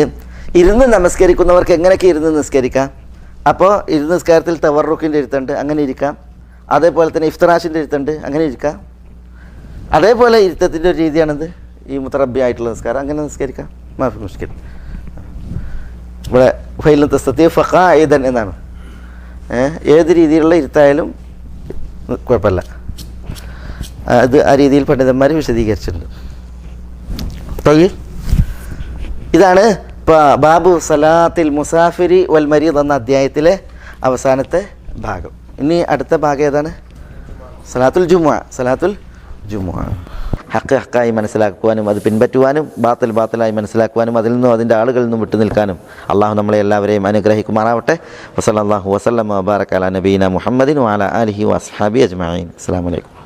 ഇരുന്ന് നമസ്കരിക്കുന്നവർക്ക് എങ്ങനെയൊക്കെ ഇരുന്ന് നിസ്കരിക്കാം. അപ്പോൾ ഇരുന്ന് നിസ്കാരത്തിൽ തവർറുക്കിൻ്റെ ഇരുത്തുണ്ട്, അങ്ങനെ ഇരിക്കാം. അതേപോലെ തന്നെ ഇഫ്തിറാഷിൻ്റെ ഇരുത്തുണ്ട്, അങ്ങനെ ഇരിക്കാം. അതേപോലെ ഇരുത്തത്തിൻ്റെ ഒരു രീതിയാണിത്, ഈ മുത്തറബ്ബി ആയിട്ടുള്ള നിസ്കാരം. അങ്ങനെ നിസ്കരിക്കാം. മാഫി മുഷ്കിൽ. ഇവിടെ ഫൈലൻ തസ്തത്തി ഫഖാഇദൻ എന്നാണ്. ഏത് രീതിയിലുള്ള ഇരുത്തായാലും കുഴപ്പമില്ല. അത് ആ രീതിയിൽ പണ്ഡിതന്മാർ വിശദീകരിച്ചിട്ടുണ്ട്. ഇതാണ് ബാബു സലാത്തിൽ മുസാഫിരി വൽ മരീദ് എന്ന അധ്യായത്തിലെ അവസാനത്തെ ഭാഗം. ഇനി അടുത്ത ഭാഗം ഏതാണ്? സലാത്തുൽ ജുമുഅ. ഹക്കായി മനസ്സിലാക്കുവാനും അത് പിൻപറ്റുവാനും ബാത്തിലായി മനസ്സിലാക്കുവാനും അതിൽ നിന്നും അതിൻ്റെ ആളുകളിൽ നിന്നും വിട്ടുനിൽക്കാനും അള്ളാഹു നമ്മളെ എല്ലാവരെയും അനുഗ്രഹിക്കുമാറാവട്ടെ. വസല്ലല്ലാഹു വസല്ലമ വബാറക അലാ നബീന മുഹമ്മദിൻ വഅലാ ആലിഹി വഅസ്ഹാബിഹി അജ്മഈൻ. അസ്സലാമു അലൈക്കും.